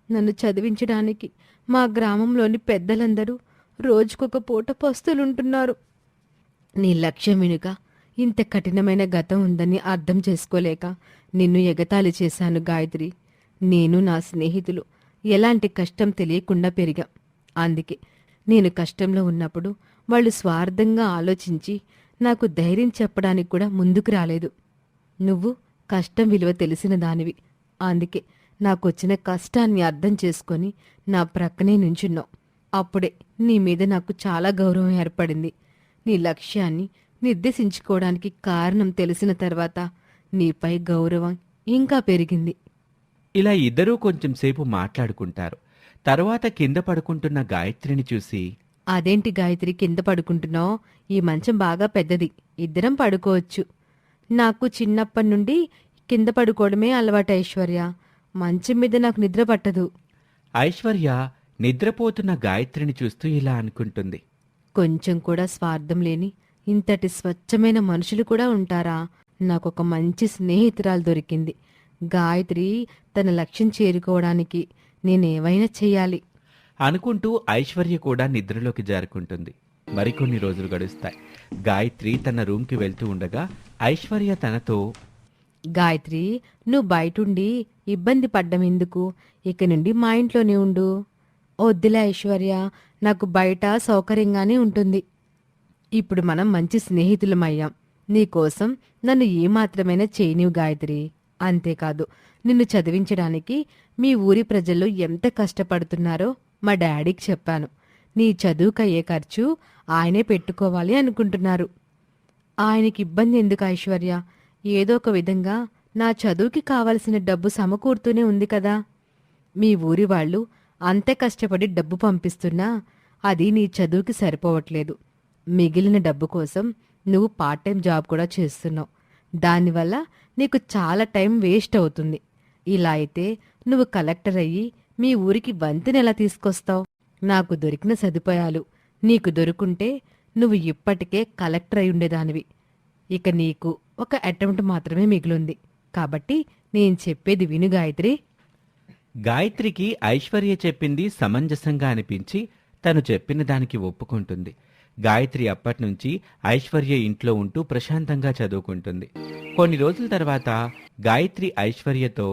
నన్ను చదివించడానికి మా గ్రామంలోని పెద్దలందరూ రోజుకొక పూట పస్తులుంటున్నారు. నీ లక్ష్యం వెనుక ఇంత కఠినమైన గతం ఉందని అర్థం చేసుకోలేక నిన్ను ఎగతాళి చేశాను గాయత్రి. నేను నా స్నేహితులు ఎలాంటి కష్టం తెలియకుండా పెరిగాం. అందుకే నేను కష్టంలో ఉన్నప్పుడు వాళ్ళు స్వార్థంగా ఆలోచించి నాకు ధైర్యం చెప్పడానికి కూడా ముందుకు రాలేదు. నువ్వు కష్టం విలువ తెలిసిన దానివి. అందుకే నాకొచ్చిన కష్టాన్ని అర్థం చేసుకొని నా ప్రక్కనే నుంచున్నావు. అప్పుడే నీ మీద నాకు చాలా గౌరవం ఏర్పడింది. నీ లక్ష్యాన్ని నిర్దేశించుకోవడానికి కారణం తెలిసిన తర్వాత నీపై గౌరవం ఇంకా పెరిగింది. ఇలా ఇద్దరూ కొంచెం సేపు మాట్లాడుకుంటారు. తరువాత కింద పడుకుంటున్న గాయత్రిని చూసి, అదేంటి గాయత్రి కింద పడుకుంటున్నావు? ఈ మంచం బాగా పెద్దది, ఇద్దరం పడుకోవచ్చు. నాకు చిన్నప్పటి నుండి కింద పడుకోవడమే అలవాటు ఐశ్వర్య. మంచం మీద నాకు నిద్ర పట్టదు. ఐశ్వర్య నిద్రపోతున్న గాయత్రిని చూస్తూ ఇలా అనుకుంటుంది. కొంచెం కూడా స్వార్థం లేని ఇంతటి స్వచ్ఛమైన మనుషులు కూడా ఉంటారా? నాకొక మంచి స్నేహితురాలు దొరికింది. గాయత్రి తన లక్ష్యం చేరుకోవడానికి నేనేవైనా చెయ్యాలి అనుకుంటూ ఐశ్వర్య కూడా నిద్రలోకి జారుకుంటుంది. మరికొన్ని రోజులు గడుస్తాయి. గాయత్రి తన రూమ్కి వెళ్తూ ఉండగా ఐశ్వర్య తనతో, గాయత్రి, నువ్వు బయటుండి ఇబ్బంది పడ్డం ఎందుకు? ఇక నుండి మా ఇంట్లోనే ఉండు. వద్దులే ఐశ్వర్య, నాకు బయట సౌకర్యంగానే ఉంటుంది. ఇప్పుడు మనం మంచి స్నేహితులమయ్యాం. నీకోసం నన్ను ఏమాత్రమైనా చేయనివు గాయత్రి. అంతేకాదు, నిన్ను చదివించడానికి మీ ఊరి ప్రజలు ఎంత కష్టపడుతున్నారో మా డాడీకి చెప్పాను. నీ చదువుకయ్యే ఖర్చు ఆయనే పెట్టుకోవాలి అనుకుంటున్నారు. ఆయనకి ఇబ్బంది ఎందుకు ఐశ్వర్య? ఏదో ఒక విధంగా నా చదువుకి కావలసిన డబ్బు సమకూరుతూనే ఉంది కదా. మీ ఊరి వాళ్ళు అంతే కష్టపడి డబ్బు పంపిస్తున్నా అది నీ చదువుకి సరిపోవట్లేదు. మిగిలిన డబ్బు కోసం నువ్వు పార్ట్ టైం జాబ్ కూడా చేస్తున్నావు. దానివల్ల నీకు చాలా టైం వేస్ట్ అవుతుంది. ఇలా అయితే నువ్వు కలెక్టర్ అయ్యి మీ ఊరికి వంతెన ఎలా తీసుకొస్తావు? నాకు దొరికిన సదుపాయాలు నీకు దొరుకుంటే నువ్వు ఇప్పటికే కలెక్టర్ అయి ఉండేదానివి. ఇక నీకు ఒక అటెంప్ట్ మాత్రమే మిగిలింది. కాబట్టి నేను చెప్పేది విను గాయత్రి. గాయత్రికి ఐశ్వర్య చెప్పింది సమంజసంగా అనిపించి తను చెప్పిన దానికి ఒప్పుకుంటుంది. గాయత్రి అప్పట్నుంచి ఐశ్వర్య ఇంట్లో ఉంటూ ప్రశాంతంగా చదువుకుంటుంది. కొన్ని రోజుల తర్వాత గాయత్రి ఐశ్వర్యతో,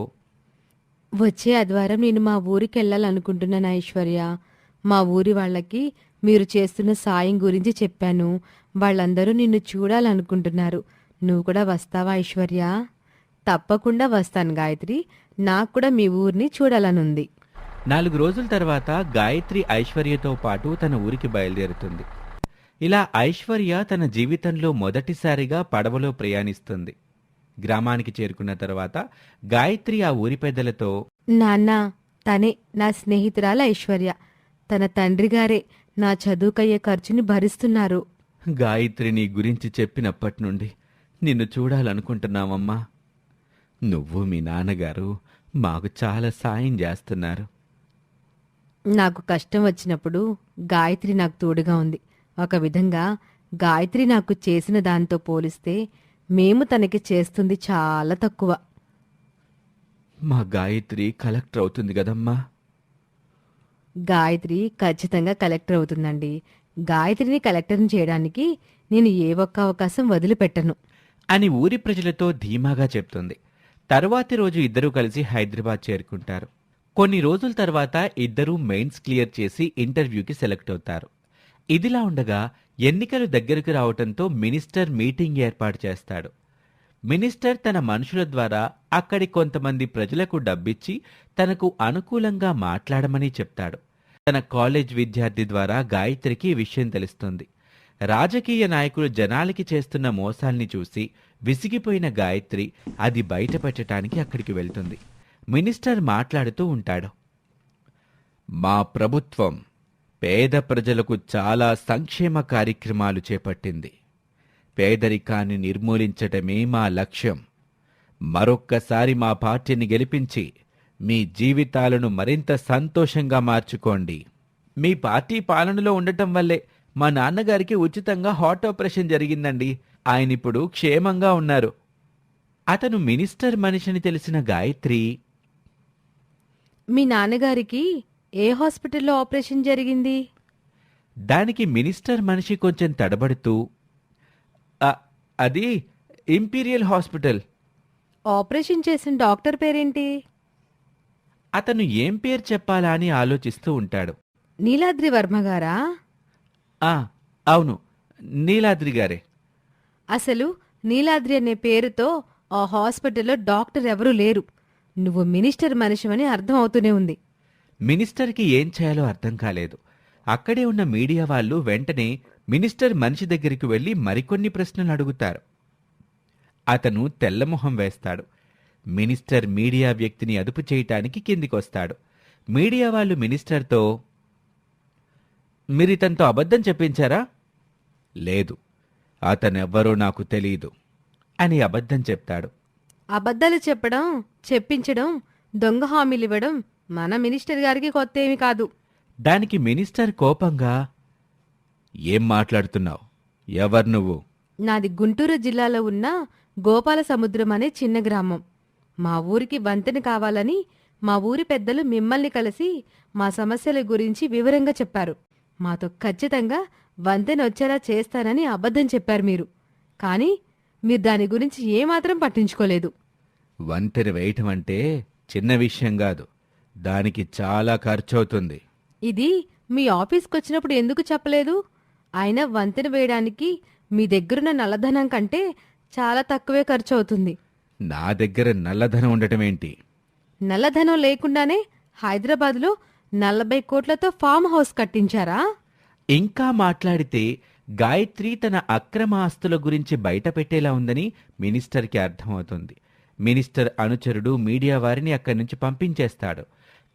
వచ్చే ఆదివారం నేను మా ఊరికి వెళ్ళాలనుకుంటున్నాను ఐశ్వర్య. మా ఊరి వాళ్ళకి మీరు చేస్తున్న సాయం గురించి చెప్పాను. వాళ్ళందరూ నిన్ను చూడాలనుకుంటున్నారు. నువ్వు కూడా వస్తావా ఐశ్వర్య? తప్పకుండా వస్తాను గాయత్రి. నాకు కూడా మీ ఊరిని చూడాలనుంది. 4 రోజుల తర్వాత గాయత్రి ఐశ్వర్యతో పాటు తన ఊరికి బయలుదేరుతుంది. ఇలా ఐశ్వర్య తన జీవితంలో మొదటిసారిగా పడవలో ప్రయాణిస్తుంది. గ్రామానికి చేరుకున్న తర్వాత గాయత్రి ఆ ఊరి పెద్దలతో, నాన్న, తనే నా స్నేహితురాలు ఐశ్వర్య. తన తండ్రి గారే నా చదువుకయ్యే ఖర్చుని భరిస్తున్నారు. గాయత్రి నీ గురించి చెప్పినప్పటి నుండి నిన్ను చూడాలనుకుంటున్నామమ్మా. నువ్వు మీ నాన్నగారు మాకు చాలా సాయం చేస్తున్నారు. నాకు కష్టం వచ్చినప్పుడు గాయత్రి నాకు తోడుగా ఉంది. ఒక విధంగా గాయత్రి నాకు చేసిన దాంతో పోలిస్తే మేము తనకి చేస్తుంది చాలా తక్కువ. మా గాయత్రి కలెక్టర్ అవుతుంది కదమ్మా. గాయత్రి ఖచ్చితంగా కలెక్టర్ అవుతుందండి. గాయత్రిని కలెక్టర్ని చేయడానికి నేను ఏ ఒక్క అవకాశం వదిలిపెట్టను అని ఊరి ప్రజలతో ధీమాగా చెప్తుంది. తరువాతి రోజు ఇద్దరూ కలిసి హైదరాబాద్ చేరుకుంటారు. కొన్ని రోజుల తర్వాత ఇద్దరూ మెయిన్స్ క్లియర్ చేసి ఇంటర్వ్యూకి సెలెక్ట్ అవుతారు. ఇదిలా ఉండగా ఎన్నికలు దగ్గరకు రావటంతో మినిస్టర్ మీటింగ్ ఏర్పాటు చేస్తాడు. మినిస్టర్ తన మనుషుల ద్వారా అక్కడి కొంతమంది ప్రజలకు డబ్బిచ్చి తనకు అనుకూలంగా మాట్లాడమని చెప్తాడు. తన కాలేజ్ విద్యార్థి ద్వారా గాయత్రికి ఈ విషయం తెలుస్తుంది. రాజకీయ నాయకులు జనాలకి చేస్తున్న మోసాల్ని చూసి విసిగిపోయిన గాయత్రి అది బయటపెట్టడానికి అక్కడికి వెళ్తుంది. మినిస్టర్ మాట్లాడుతూ ఉంటాడు. మా ప్రభుత్వం పేద ప్రజలకు చాలా సంక్షేమ కార్యక్రమాలు చేపట్టింది. పేదరికాన్ని నిర్మూలించటమే మా లక్ష్యం. మరొక్కసారి మా పార్టీని గెలిపించి మీ జీవితాలను మరింత సంతోషంగా మార్చుకోండి. మీ పార్టీ పాలనలో ఉండటం వల్లే మా నాన్నగారికి ఉచితంగా హార్ట్ ఆపరేషన్ జరిగిందండి. ఆయనిప్పుడు క్షేమంగా ఉన్నారు. అతను మినిస్టర్ మనిషిని తెలిసిన గాయత్రి, మీ నాన్నగారికి ఏ హాస్పిటల్లో ఆపరేషన్ జరిగింది? దానికి మినిస్టర్ మనిషి కొంచెం తడబడుతూ, అది ఇంపీరియల్ హాస్పిటల్. ఆపరేషన్ చేసిన డాక్టర్ పేరేంటి? అతను ఏం పేరు చెప్పాలా అని ఆలోచిస్తూ ఉంటాడు. నీలాద్రి వర్మ గారా? అవును, నీలాద్రి గారే. అసలు నీలాద్రి అనే పేరుతో ఆ హాస్పిటల్లో డాక్టర్ ఎవరూ లేరు. నువ్వు మినిస్టర్ మనిషివని అర్థం అవుతూనే ఉంది. మినిస్టర్కి ఏం చేయాలో అర్థం కాలేదు. అక్కడే ఉన్న మీడియా వాళ్ళు వెంటనే మినిస్టర్ మనిషి దగ్గరికి వెళ్లి మరికొన్ని ప్రశ్నలు అడుగుతారు. అతను తెల్లమొహం వేస్తాడు. మినిస్టర్ మీడియా వ్యక్తిని అదుపు చేయటానికి కిందికొస్తాడు. మీడియా వాళ్ళు మినిస్టర్తో, మీరితంతో అబద్ధం చెప్పించారా? లేదు, అతనెవ్వరో నాకు తెలీదు అని అబద్ధం చెప్తాడు. అబద్ధాలు చెప్పడం, చెప్పించడం, దొంగ హామీలివ్వడం మన మినిస్టర్ గారికి కొత్త ఏమి కాదు. దానికి మినిస్టర్ కోపంగా, ఏం మాట్లాడుతున్నావు? ఎవరు నువ్వు? నాది గుంటూరు జిల్లాలో ఉన్న గోపాల సముద్రం అనే చిన్న గ్రామం. మా ఊరికి వంతెన కావాలని మా ఊరి పెద్దలు మిమ్మల్ని కలిసి మా సమస్యల గురించి వివరంగా చెప్పారు. మాతో ఖచ్చితంగా వంతెన వచ్చేలా చేస్తానని అబద్ధం చెప్పారు మీరు. కానీ మీరు దాని గురించి ఏమాత్రం పట్టించుకోలేదు. వంతెన వేయటం అంటే చిన్న విషయం కాదు, దానికి చాలా ఖర్చవుతుంది. ఇది మీ ఆఫీస్కొచ్చినప్పుడు ఎందుకు చెప్పలేదు? అయినా వంతెన వేయడానికి మీ దగ్గరున్న నల్లధనం కంటే చాలా తక్కువే ఖర్చు అవుతుంది. నా దగ్గర నల్లధనం ఉండటమేంటి? నల్లధనం లేకుండానే హైదరాబాద్లో 40 కోట్లతో ఫామ్ హౌస్ కట్టించారా? ఇంకా మాట్లాడితే గాయత్రి తన అక్రమ ఆస్తుల గురించి బయట పెట్టేలా ఉందని మినిస్టర్కి అర్థమవుతుంది. మినిస్టర్ అనుచరుడు మీడియా వారిని అక్కడి నుంచి పంపించేస్తాడు.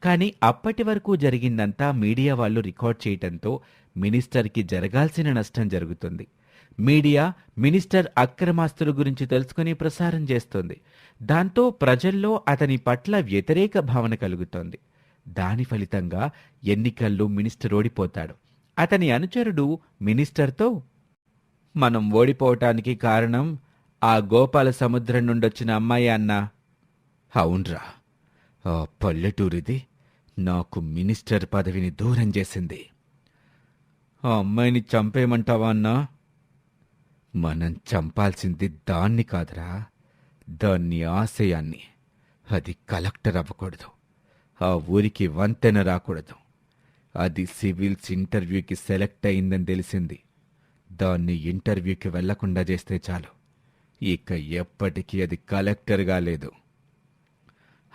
కానీ అప్పటి వరకు జరిగిందంతా మీడియా వాళ్ళు రికార్డ్ చేయటంతో మినిస్టర్కి జరగాల్సిన నష్టం జరుగుతుంది. మీడియా మినిస్టర్ అక్రమాస్తుల గురించి తెలుసుకుని ప్రసారం చేస్తుంది. దాంతో ప్రజల్లో అతని పట్ల వ్యతిరేక భావన కలుగుతోంది. దాని ఫలితంగా ఎన్నికల్లో మినిస్టర్ ఓడిపోతాడు. అతని అనుచరుడు మినిస్టర్తో, మనం ఓడిపోవటానికి కారణం ఆ గోపాల సముద్రం నుండొచ్చిన అమ్మాయి అన్నా. అవునరా, ఆ పల్లెటూరిది నాకు మినిస్టర్ పదవిని దూరం చేసింది. ఆ అమ్మాయిని చంపేయమంటావా అన్నా? మనం చంపాల్సింది దాన్ని కాదురా, దాన్ని ఆశయాన్ని. అది కలెక్టర్ అవ్వకూడదు, ఆ ఊరికి వంతెన రాకూడదు. అది సివిల్స్ ఇంటర్వ్యూకి సెలెక్ట్ అయిందని తెలిసింది. దాన్ని ఇంటర్వ్యూకి వెళ్లకుండా చేస్తే చాలు, ఇక ఎప్పటికీ అది కలెక్టర్గా లేదు.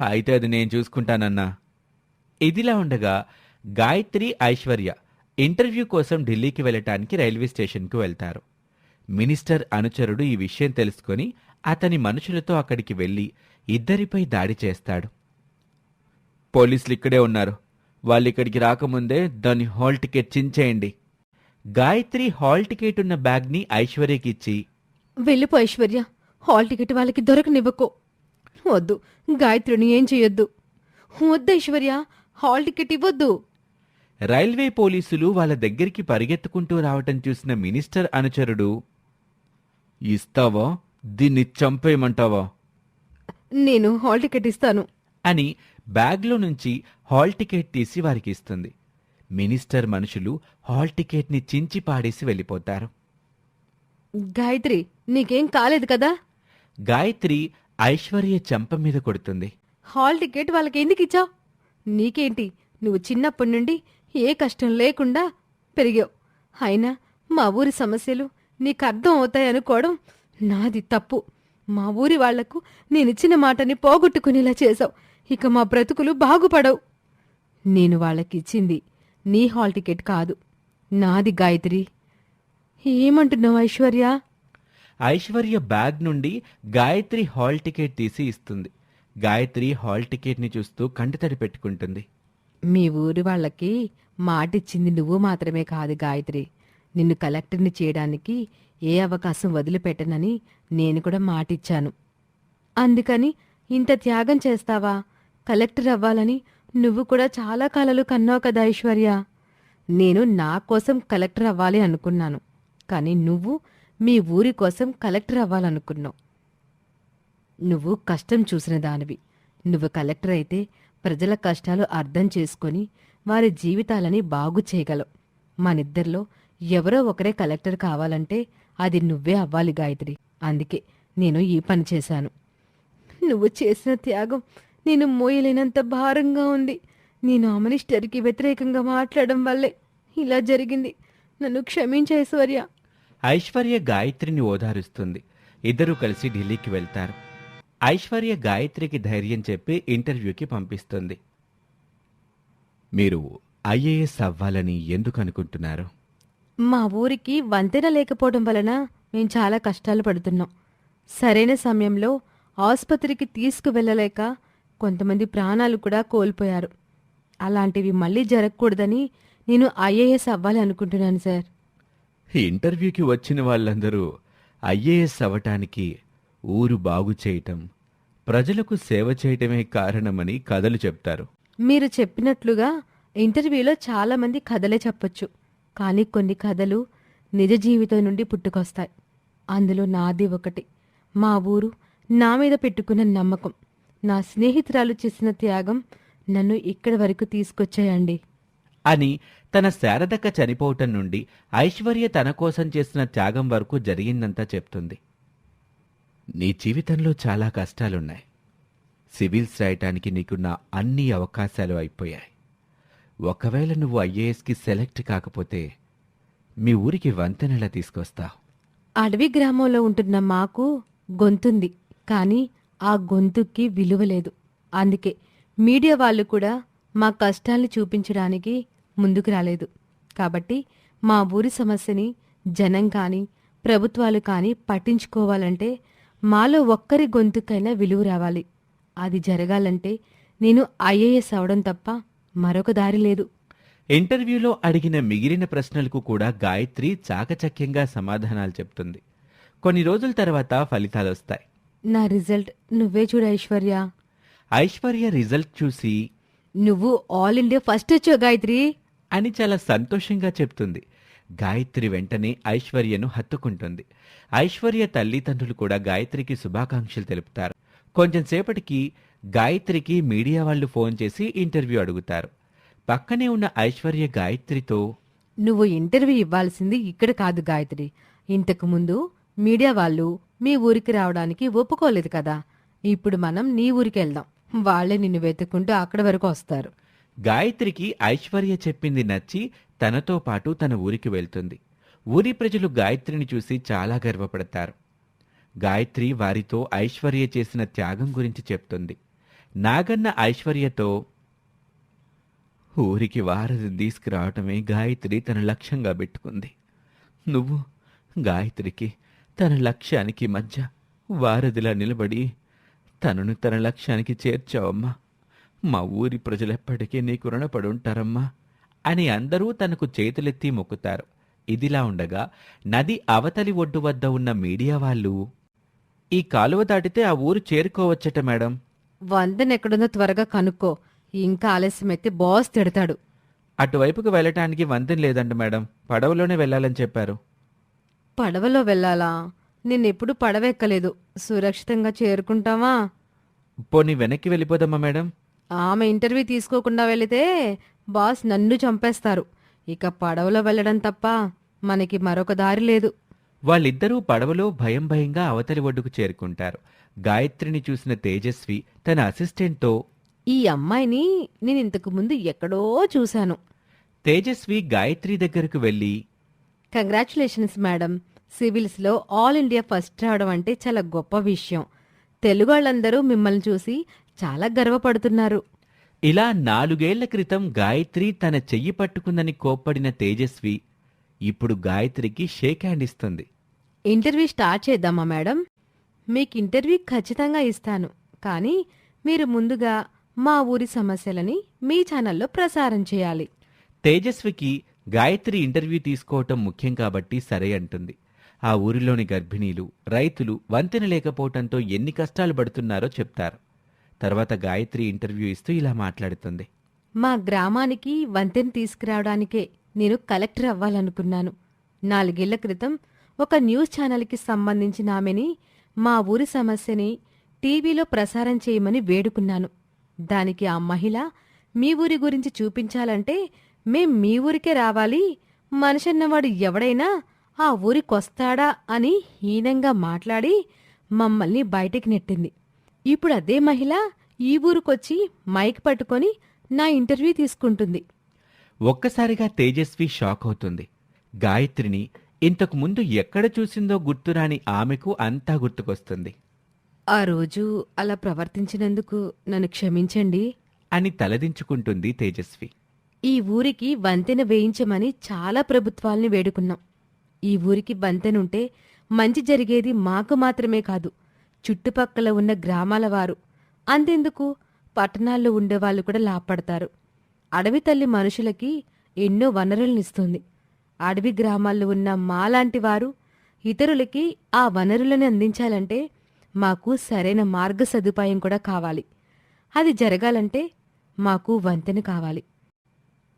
అయితే అది నేను చూసుకుంటానన్నా. ఇదిలా ఉండగా గాయత్రి, ఐశ్వర్య ఇంటర్వ్యూ కోసం ఢిల్లీకి వెళ్ళటానికి రైల్వే స్టేషన్కు వెళ్తారు. మినిస్టర్ అనుచరుడు ఈ విషయం తెలుసుకొని అతని మనుషులతో అక్కడికి వెళ్లి ఇద్దరిపై దాడి చేస్తాడు. పోలీసులు ఇక్కడే ఉన్నారు, వాళ్ళిక్కడికి రాకముందే దాని హాల్ టికెట్ చించేయండి. గాయత్రి హాల్ టికెట్ ఉన్న బ్యాగ్ని ఐశ్వర్యకిచ్చి, వెళ్ళిపో ఐశ్వర్య, హాల్ టికెట్ వాళ్ళకి దొరకనివ్వకో. వద్దు, గాయత్రిని ఏం చెయ్యొద్దు. వద్దు ఐశ్వర్య, హాల్ టికెట్ ఇవ్వద్దు. రైల్వే పోలీసులు వాళ్ళ దగ్గరికి పరిగెత్తుకుంటూ రావటం చూసిన మినిస్టర్ అనుచరుడు, ఇస్తావా, దీన్ని చంపేయమంటావా నేను హాల్ టికెట్ ఇస్తాను అని బ్యాగ్లో నుంచి హాల్ టికెట్ తీసి వారికి ఇస్తుంది. మినిస్టర్ మనుషులు హాల్ టికెట్ని చించి పాడేసి వెళ్ళిపోతారు. గాయత్రి, నీకేం కాలేదు కదా? గాయత్రి ఐశ్వర్య చెంప మీద కొడుతుంది. హాల్ టికెట్ వాళ్ళకి ఎందుకు ఇచ్చావు? నీకేంటి, నువ్వు చిన్నప్పటి నుండి ఏ కష్టం లేకుండా పెరిగావు. అయినా మా ఊరి సమస్యలు నీకు అర్థం అవుతాయనుకోవడం నాది తప్పు. మా ఊరి వాళ్లకు నేనిచ్చిన మాటని పోగొట్టుకునేలా చేశావు. ఇక మా బ్రతుకులు బాగుపడవు. నేను వాళ్ళకిచ్చింది నీ హాల్ టికెట్ కాదు, నాది. గాయత్రి, ఏమంటున్నావు ఐశ్వర్య? ఐశ్వర్య బ్యాగ్ నుండి గాయత్రి హాల్ టికెట్ తీసి ఇస్తుంది. గాయత్రి హాల్ టికెట్ని చూస్తూ కంటితడి పెట్టుకుంటుంది. మీ ఊరి వాళ్ళకి మాటిచ్చింది నువ్వు మాత్రమే కాదు గాయత్రి. నిన్ను కలెక్టర్ని చేయడానికి ఏ అవకాశం వదిలిపెట్టనని నేను కూడా మాటిచ్చాను. అందుకని ఇంత త్యాగం చేస్తావా? కలెక్టర్ అవ్వాలని నువ్వు కూడా చాలా కలలు కన్నావు కదా ఐశ్వర్య. నేను నా కోసం కలెక్టర్ అవ్వాలి అనుకున్నాను, కానీ నువ్వు మీ ఊరి కోసం కలెక్టర్ అవ్వాలనుకున్నావు. నువ్వు కష్టం చూసిన దానివి. నువ్వు కలెక్టర్ అయితే ప్రజల కష్టాలు అర్థం చేసుకొని వారి జీవితాలని బాగు చేయగలవు. మనిద్దరిలో ఎవరో ఒకరే కలెక్టర్ కావాలంటే అది నువ్వే అవ్వాలి గాయత్రి. అందుకే నేను ఈ పని చేశాను. నువ్వు చేసిన త్యాగం నేను మోయలేనంత భారంగా ఉంది. నేను ఆ మినిస్టర్కి వ్యతిరేకంగా మాట్లాడడం వల్లే ఇలా జరిగింది. నన్ను క్షమించు ఐశ్వర్య. ఐశ్వర్య గాయత్రిని ఓదారుస్తుంది. ఇద్దరూ కలిసి ఢిల్లీకి వెళ్తారు. ఐశ్వర్య గాయత్రికి ధైర్యం చెప్పి ఇంటర్వ్యూకి పంపిస్తుంది. మీరు ఐఏఎస్ అవ్వాలని ఎందుకు అనుకుంటున్నారు? మా ఊరికి వంతెన లేకపోవడం వలన మేము చాలా కష్టాలు పడుతున్నాం. సరైన సమయంలో ఆసుపత్రికి తీసుకువెళ్ళలేక కొంతమంది ప్రాణాలు కూడా కోల్పోయారు. అలాంటివి మళ్ళీ జరగకూడదని నేను ఐఏఎస్ అవ్వాలి అనుకుంటున్నాను సార్. ఇంటర్వ్యూకి వచ్చిన వాళ్ళందరూ ఐఏఎస్ అవ్వటానికి ఊరు బాగు చేయటం, ప్రజలకు సేవ చేయటమే కారణమని కథలు చెప్తారు. మీరు చెప్పినట్లుగా ఇంటర్వ్యూలో చాలామంది కథలే చెప్పొచ్చు, కానీ కొన్ని కథలు నిజ జీవితం నుండి పుట్టుకొస్తాయి. అందులో నాది ఒకటి. మా ఊరు నా మీద పెట్టుకున్న నమ్మకం, నా స్నేహితురాలు చేసిన త్యాగం నన్ను ఇక్కడి వరకు తీసుకొచ్చాయండి. అని తన శారదక్క చనిపోవటం నుండి ఐశ్వర్య తన కోసం చేసిన త్యాగం వరకు జరిగిందంతా చెప్తుంది. నీ జీవితంలో చాలా కష్టాలున్నాయి. సివిల్స్ రాయటానికి నీకున్న అన్ని అవకాశాలు అయిపోయాయి. ఒకవేళ నువ్వు ఐఏఎస్కి సెలెక్ట్ కాకపోతే మీ ఊరికి వంతెనలా తీసుకొస్తావు. అడవి గ్రామంలో ఉంటున్న మాకు గొంతుంది, కానీ ఆ గొంతుకి విలువ లేదు. అందుకే మీడియా వాళ్ళు కూడా మా కష్టాల్ని చూపించడానికి ముందుకు రాలేదు. కాబట్టి మా ఊరి సమస్యని జనం కానీ ప్రభుత్వాలు కానీ పట్టించుకోవాలంటే మాలో ఒక్కరి గొంతుకైనా విలువ రావాలి. అది జరగాలంటే నేను ఐఏఎస్ అవడం తప్ప మరొక దారి లేదు. ఇంటర్వ్యూలో అడిగిన మిగిలిన ప్రశ్నలకు కూడా గాయత్రి చాకచక్యంగా సమాధానాలు చెప్తుంది. కొన్ని రోజుల తర్వాత ఫలితాలొస్తాయి. నా రిజల్ట్ నువ్వే చూడు ఐశ్వర్య. ఐశ్వర్య రిజల్ట్ చూసి నువ్వు ఆల్ ఇండియా ఫస్ట్ వచ్చావు గాయత్రి అని చాలా సంతోషంగా చెప్తుంది. గాయత్రి వెంటనే ఐశ్వర్యను హత్తుకుంటుంది. ఐశ్వర్య తల్లిదండ్రులు కూడా గాయత్రికి శుభాకాంక్షలు తెలుపుతారు. కొంచెం సేపటికి గాయత్రికి మీడియా వాళ్ళు ఫోన్ చేసి ఇంటర్వ్యూ అడుగుతారు. పక్కనే ఉన్న ఐశ్వర్య గాయత్రితో, నువ్వు ఇంటర్వ్యూ ఇవ్వాల్సింది ఇక్కడ కాదు గాయత్రి. ఇంతకు ముందు మీడియా వాళ్ళు మీ ఊరికి రావడానికి ఒప్పుకోలేదు కదా. ఇప్పుడు మనం నీ ఊరికి వెళ్దాం. వాళ్లే నిన్ను వెతుక్కుంటూ అక్కడి వరకు వస్తారు. గాయత్రికి ఐశ్వర్య చెప్పింది నచ్చి తనతో పాటు తన ఊరికి వెళ్తుంది. ఊరి ప్రజలు గాయత్రిని చూసి చాలా గర్వపడతారు. గాయత్రి వారితో ఐశ్వర్య చేసిన త్యాగం గురించి చెప్తుంది. నాగన్న ఐశ్వర్యతో, ఊరికి వారధి తీసుకురావటమే గాయత్రి తన లక్ష్యంగా పెట్టుకుంది. నువ్వు గాయత్రికి తన లక్ష్యానికి మధ్య వారధిలా నిలబడి తనను తన లక్ష్యానికి చేర్చావమ్మా. మా ఊరి ప్రజలెప్పటికీ నీకు రుణపడి ఉంటారమ్మా అని అందరూ తనకు చేతులెత్తి మొక్కుతారు. ఇదిలా ఉండగా నది అవతలి ఒడ్డు వద్ద ఉన్న మీడియా వాళ్ళు, ఈ కాలువ దాటితే ఆ ఊరు చేరుకోవచ్చట మేడం. వంతెనెక్కడుందో త్వరగా కనుక్కో, ఇంకా ఆలస్యమైతే బాస్ తిడతాడు. అటువైపుకు వెళ్ళటానికి వంతెన లేదంట మేడం, పడవలోనే వెళ్ళాలని చెప్పారు. పడవలో వెళ్ళాలా? నిన్నెప్పుడు పడవెక్కలేదు. సురక్షితంగా చేరుకుంటావా? పోనీ వెనక్కి వెళ్ళిపోదామా మేడం? ఆమె ఇంటర్వ్యూ తీసుకోకుండా వెళితే బాస్ నన్ను చంపేస్తారు. ఇక పడవలో వెళ్ళడం తప్ప మనకి మరొక దారి లేదు. వాళ్ళిద్దరూ పడవలో భయం భయంగా అవతలి ఒడ్డుకు చేరుకుంటారు. గాయత్రిని చూసిన తేజస్వి తన అసిస్టెంట్తో, ఈ అమ్మాయిని నేనింతకు ముందు ఎక్కడో చూశాను. తేజస్వి గాయత్రి దగ్గరకు వెళ్ళి, కంగ్రాచులేషన్స్ మేడం. సివిల్స్లో ఆల్ ఇండియా ఫస్ట్ రావడం అంటే చాలా గొప్ప విషయం. తెలుగు వాళ్ళందరూ మిమ్మల్ని చూసి చాలా గర్వపడుతున్నారు. ఇలా 4 ఏళ్ల క్రితం గాయత్రి తన చెయ్యి పట్టుకుందని కోప్పడిన తేజస్వి ఇప్పుడు గాయత్రికి షేక్ హ్యాండ్ ఇస్తుంది. ఇంటర్వ్యూ స్టార్ట్ చేద్దామా మేడం? మీకు ఇంటర్వ్యూ ఖచ్చితంగా ఇస్తాను, కానీ మీరు ముందుగా మా ఊరి సమస్యలని మీ ఛానల్లో ప్రసారం చేయాలి. తేజస్వికి గాయత్రి ఇంటర్వ్యూ తీసుకోవటం ముఖ్యం కాబట్టి సరే అంటుంది. ఆ ఊరిలోని గర్భిణీలు, రైతులు వంతెన లేకపోవటంతో ఎన్ని కష్టాలు పడుతున్నారో చెప్తారు. తర్వాత గాయత్రి ఇంటర్వ్యూ ఇస్తూ ఇలా మాట్లాడుతుంది. మా గ్రామానికి వంతెన తీసుకురావడానికే నేను కలెక్టర్ అవ్వాలనుకున్నాను. 4 ఏళ్ల క్రితం ఒక న్యూస్ ఛానల్కి సంబంధించిన ఆమెని మా ఊరి సమస్యని టీవీలో ప్రసారం చేయమని వేడుకున్నాను. దానికి ఆ మహిళ, మీ ఊరి గురించి చూపించాలంటే మేం మీ ఊరికే రావాలి, మనిషన్నవాడు ఎవడైనా ఆ ఊరికొస్తాడా అని హీనంగా మాట్లాడి మమ్మల్ని బయటికి నెట్టింది. ఇప్పుడు అదే మహిళ ఈ ఊరికొచ్చి మైక్ పట్టుకొని నా ఇంటర్వ్యూ తీసుకుంటుంది. ఒక్కసారిగా తేజస్వి షాక్ అవుతుంది. గాయత్రిని ఇంతకు ముందు ఎక్కడ చూసిందో గుర్తురాని ఆమెకు అంతా గుర్తుకొస్తుంది. ఆ రోజు అలా ప్రవర్తించినందుకు నన్ను క్షమించండి అని తలదించుకుంటుంది తేజస్వి. ఈ ఊరికి వంతెన వేయించమని చాలా ప్రభుత్వాల్ని వేడుకున్నాం. ఈ ఊరికి వంతెనుంటే మంచి జరిగేది మాకు మాత్రమే కాదు, చుట్టుపక్కల ఉన్న గ్రామాల వారు, అంతెందుకు పట్టణాల్లో ఉండేవాళ్ళు కూడా లాభపడతారు. అడవి తల్లి మనుషులకి ఎన్నో వనరులనిస్తుంది. అడవి గ్రామాల్లో ఉన్న మాలాంటి వారు ఇతరులకి ఆ వనరులను అందించాలంటే మాకు సరైన మార్గ సదుపాయం కూడా కావాలి. అది జరగాలంటే మాకు వంతెన కావాలి.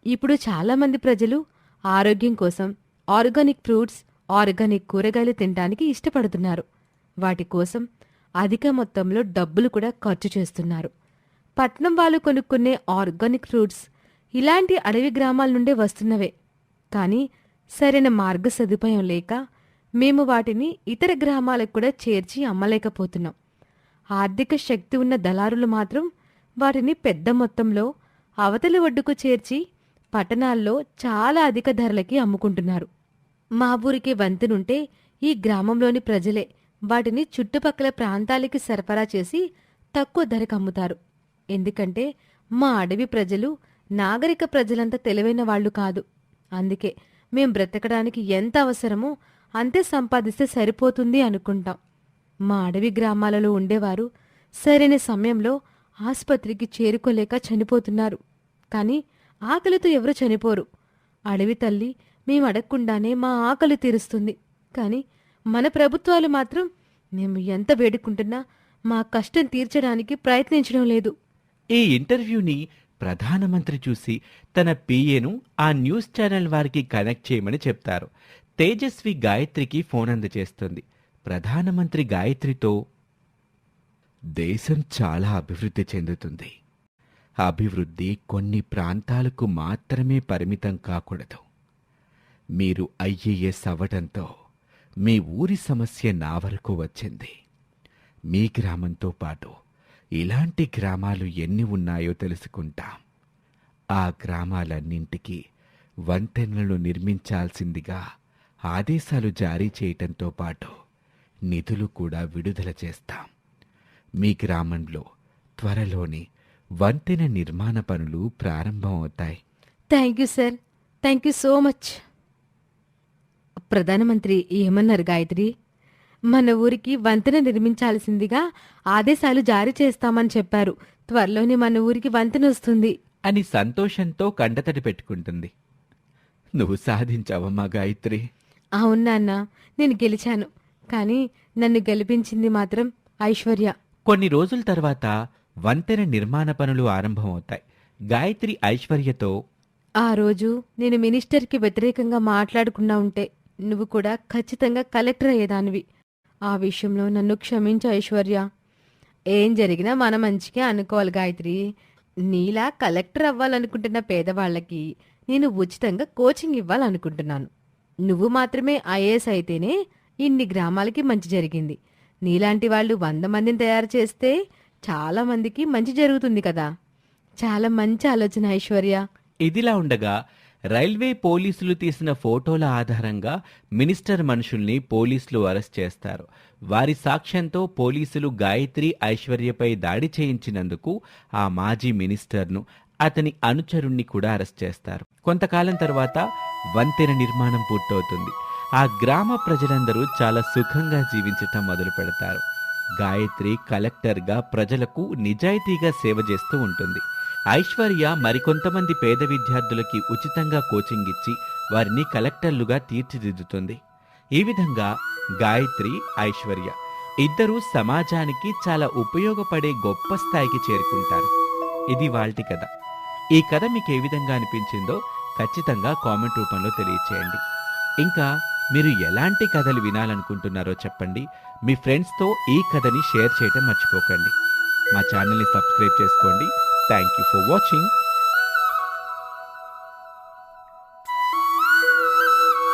ఇప్పుడు చాలామంది ప్రజలు ఆరోగ్యం కోసం ఆర్గానిక్ ఫ్రూట్స్, ఆర్గానిక్ కూరగాయలు తినడానికి ఇష్టపడుతున్నారు. వాటి కోసం అధిక మొత్తంలో డబ్బులు కూడా ఖర్చు చేస్తున్నారు. పట్నం వాళ్ళు కొనుక్కునే ఆర్గానిక్ ఫ్రూట్స్ ఇలాంటి అడవి గ్రామాల నుండే వస్తున్నవే. కానీ సరైన మార్గ సదుపాయం లేక మేము వాటిని ఇతర గ్రామాలకు కూడా చేర్చి అమ్మలేకపోతున్నాం. ఆర్థిక శక్తి ఉన్న దళారులు మాత్రం వాటిని పెద్ద మొత్తంలో అవతలి ఒడ్డుకు చేర్చి పట్టణాల్లో చాలా అధిక ధరలకి అమ్ముకుంటున్నారు. మా ఊరికి వంతెనుంటే ఈ గ్రామంలోని ప్రజలే వాటిని చుట్టుపక్కల ప్రాంతాలకి సరఫరా చేసి తక్కువ ధరకు అమ్ముతారు. ఎందుకంటే మా అడవి ప్రజలు నాగరిక ప్రజలంత తెలివైన వాళ్ళు కాదు. అందుకే మేం బ్రతకడానికి ఎంత అవసరమో అంతే సంపాదిస్తే సరిపోతుంది అనుకుంటాం. మా అడవి గ్రామాలలో ఉండేవారు సరైన సమయంలో ఆసుపత్రికి చేరుకోలేక చనిపోతున్నారు. కానీ ఆకలితో ఎవరు చనిపోరు. అడవి తల్లి మేము అడగకుండానే మా ఆకలి తీరుస్తుంది. కానీ మన ప్రభుత్వాలు మాత్రం మేము ఎంత వేడుకుంటున్నా మా కష్టం తీర్చడానికి ప్రయత్నించడం లేదు. ఈ ఇంటర్వ్యూని ప్రధానమంత్రి చూసి తన పిఏను ఆ న్యూస్ ఛానల్ వారికి కనెక్ట్ చేయమని చెప్తారు. తేజస్వి గాయత్రికి ఫోన్ అందజేస్తుంది. ప్రధానమంత్రి గాయత్రితో, దేశం చాలా అభివృద్ధి చెందుతుంది. అభివృద్ధి కొన్ని ప్రాంతాలకు మాత్రమే పరిమితం కాకూడదు. మీరు ఐఏఎస్ అవ్వడంతో మీ ఊరి సమస్య నా వరకు వచ్చింది. మీ గ్రామంతో పాటు ఇలాంటి గ్రామాలు ఎన్ని ఉన్నాయో తెలుసుకుంటాం. ఆ గ్రామాలన్నింటికీ వంతెనలు నిర్మించాల్సిందిగా ఆదేశాలు జారీ చేయటంతో పాటు నిధులు కూడా విడుదల చేస్తాం. మీ గ్రామంలో త్వరలోనే వంతెన నిర్మాణ పనులు ప్రారంభం అవుతాయి. Thank you sir, thank you so much. ప్రధానమంత్రి ఏమన్నారు గాయత్రి? మన ఊరికి వంతెన నిర్మించాల్సిందిగా ఆదేశాలు జారీ చేస్తామని చెప్పారు. త్వరలోనే మన ఊరికి వంతెన వస్తుంది అని సంతోషంతో కంటతడి పెట్టుకుంటుంది. నువ్వు సాధించావమ్మా గాయత్రి. అవును నాన్న, నేను గెలిచాను. కానీ నన్ను గెలిపించింది మాత్రం ఐశ్వర్య. కొన్ని రోజుల తర్వాత వంతెన నిర్మాణ పనులు ఆరంభమవుతాయి. గాయత్రి ఐశ్వర్యతో, ఆ రోజు నేను మినిస్టర్కి వ్యతిరేకంగా మాట్లాడుకున్నా ఉంటే నువ్వు కూడా ఖచ్చితంగా కలెక్టర్ అయ్యేదానివి. ఆ విషయంలో నన్ను క్షమించు ఐశ్వర్య. ఏం జరిగినా మన మంచికే అనుకోవాలి గాయత్రి. నీలా కలెక్టర్ అవ్వాలనుకుంటున్న పేదవాళ్లకి నేను ఉచితంగా కోచింగ్ ఇవ్వాలనుకుంటున్నాను. నువ్వు మాత్రమే ఐఏఎస్ అయితేనే ఇన్ని గ్రామాలకి మంచి జరిగింది. నీలాంటి వాళ్ళు 100 మందిని తయారు చేస్తే చాలా మందికి మంచి జరుగుతుంది కదా. చాలా మంచి ఆలోచన ఐశ్వర్య. ఇదిలా ఉండగా రైల్వే పోలీసులు తీసిన ఫోటోల ఆధారంగా మినిస్టర్ మనుషుల్ని పోలీసులు అరెస్ట్ చేస్తారు. వారి సాక్ష్యంతో పోలీసులు గాయత్రి ఐశ్వర్యపై దాడి చేయించినందుకు ఆ మాజీ మినిస్టర్ను, అతని అనుచరుణ్ణి కూడా అరెస్ట్ చేస్తారు. కొంతకాలం తర్వాత వంతెన నిర్మాణం పూర్తవుతుంది. ఆ గ్రామ ప్రజలందరూ చాలా సుఖంగా జీవించటం మొదలు పెడతారు. గాయత్రి కలెక్టర్గా ప్రజలకు నిజాయితీగా సేవ చేస్తూ ఉంటుంది. ఐశ్వర్య మరికొంతమంది పేద విద్యార్థులకి ఉచితంగా కోచింగ్ ఇచ్చి వారిని కలెక్టర్లుగా తీర్చిదిద్దుతుంది. ఈ విధంగా గాయత్రి, ఐశ్వర్య ఇద్దరూ సమాజానికి చాలా ఉపయోగపడే గొప్ప స్థాయికి చేరుకుంటారు. ఇది వాల్టి కథ. ఈ కథ మీకు ఏ విధంగా అనిపించిందో ఖచ్చితంగా కామెంట్ రూపంలో తెలియచేయండి. ఇంకా మీరు ఎలాంటి కథలు వినాలనుకుంటున్నారో చెప్పండి. మీ ఫ్రెండ్స్తో ఈ కథని షేర్ చేయటం మర్చిపోకండి. మా ఛానల్ని సబ్స్క్రైబ్ చేసుకోండి. Thank you for watching.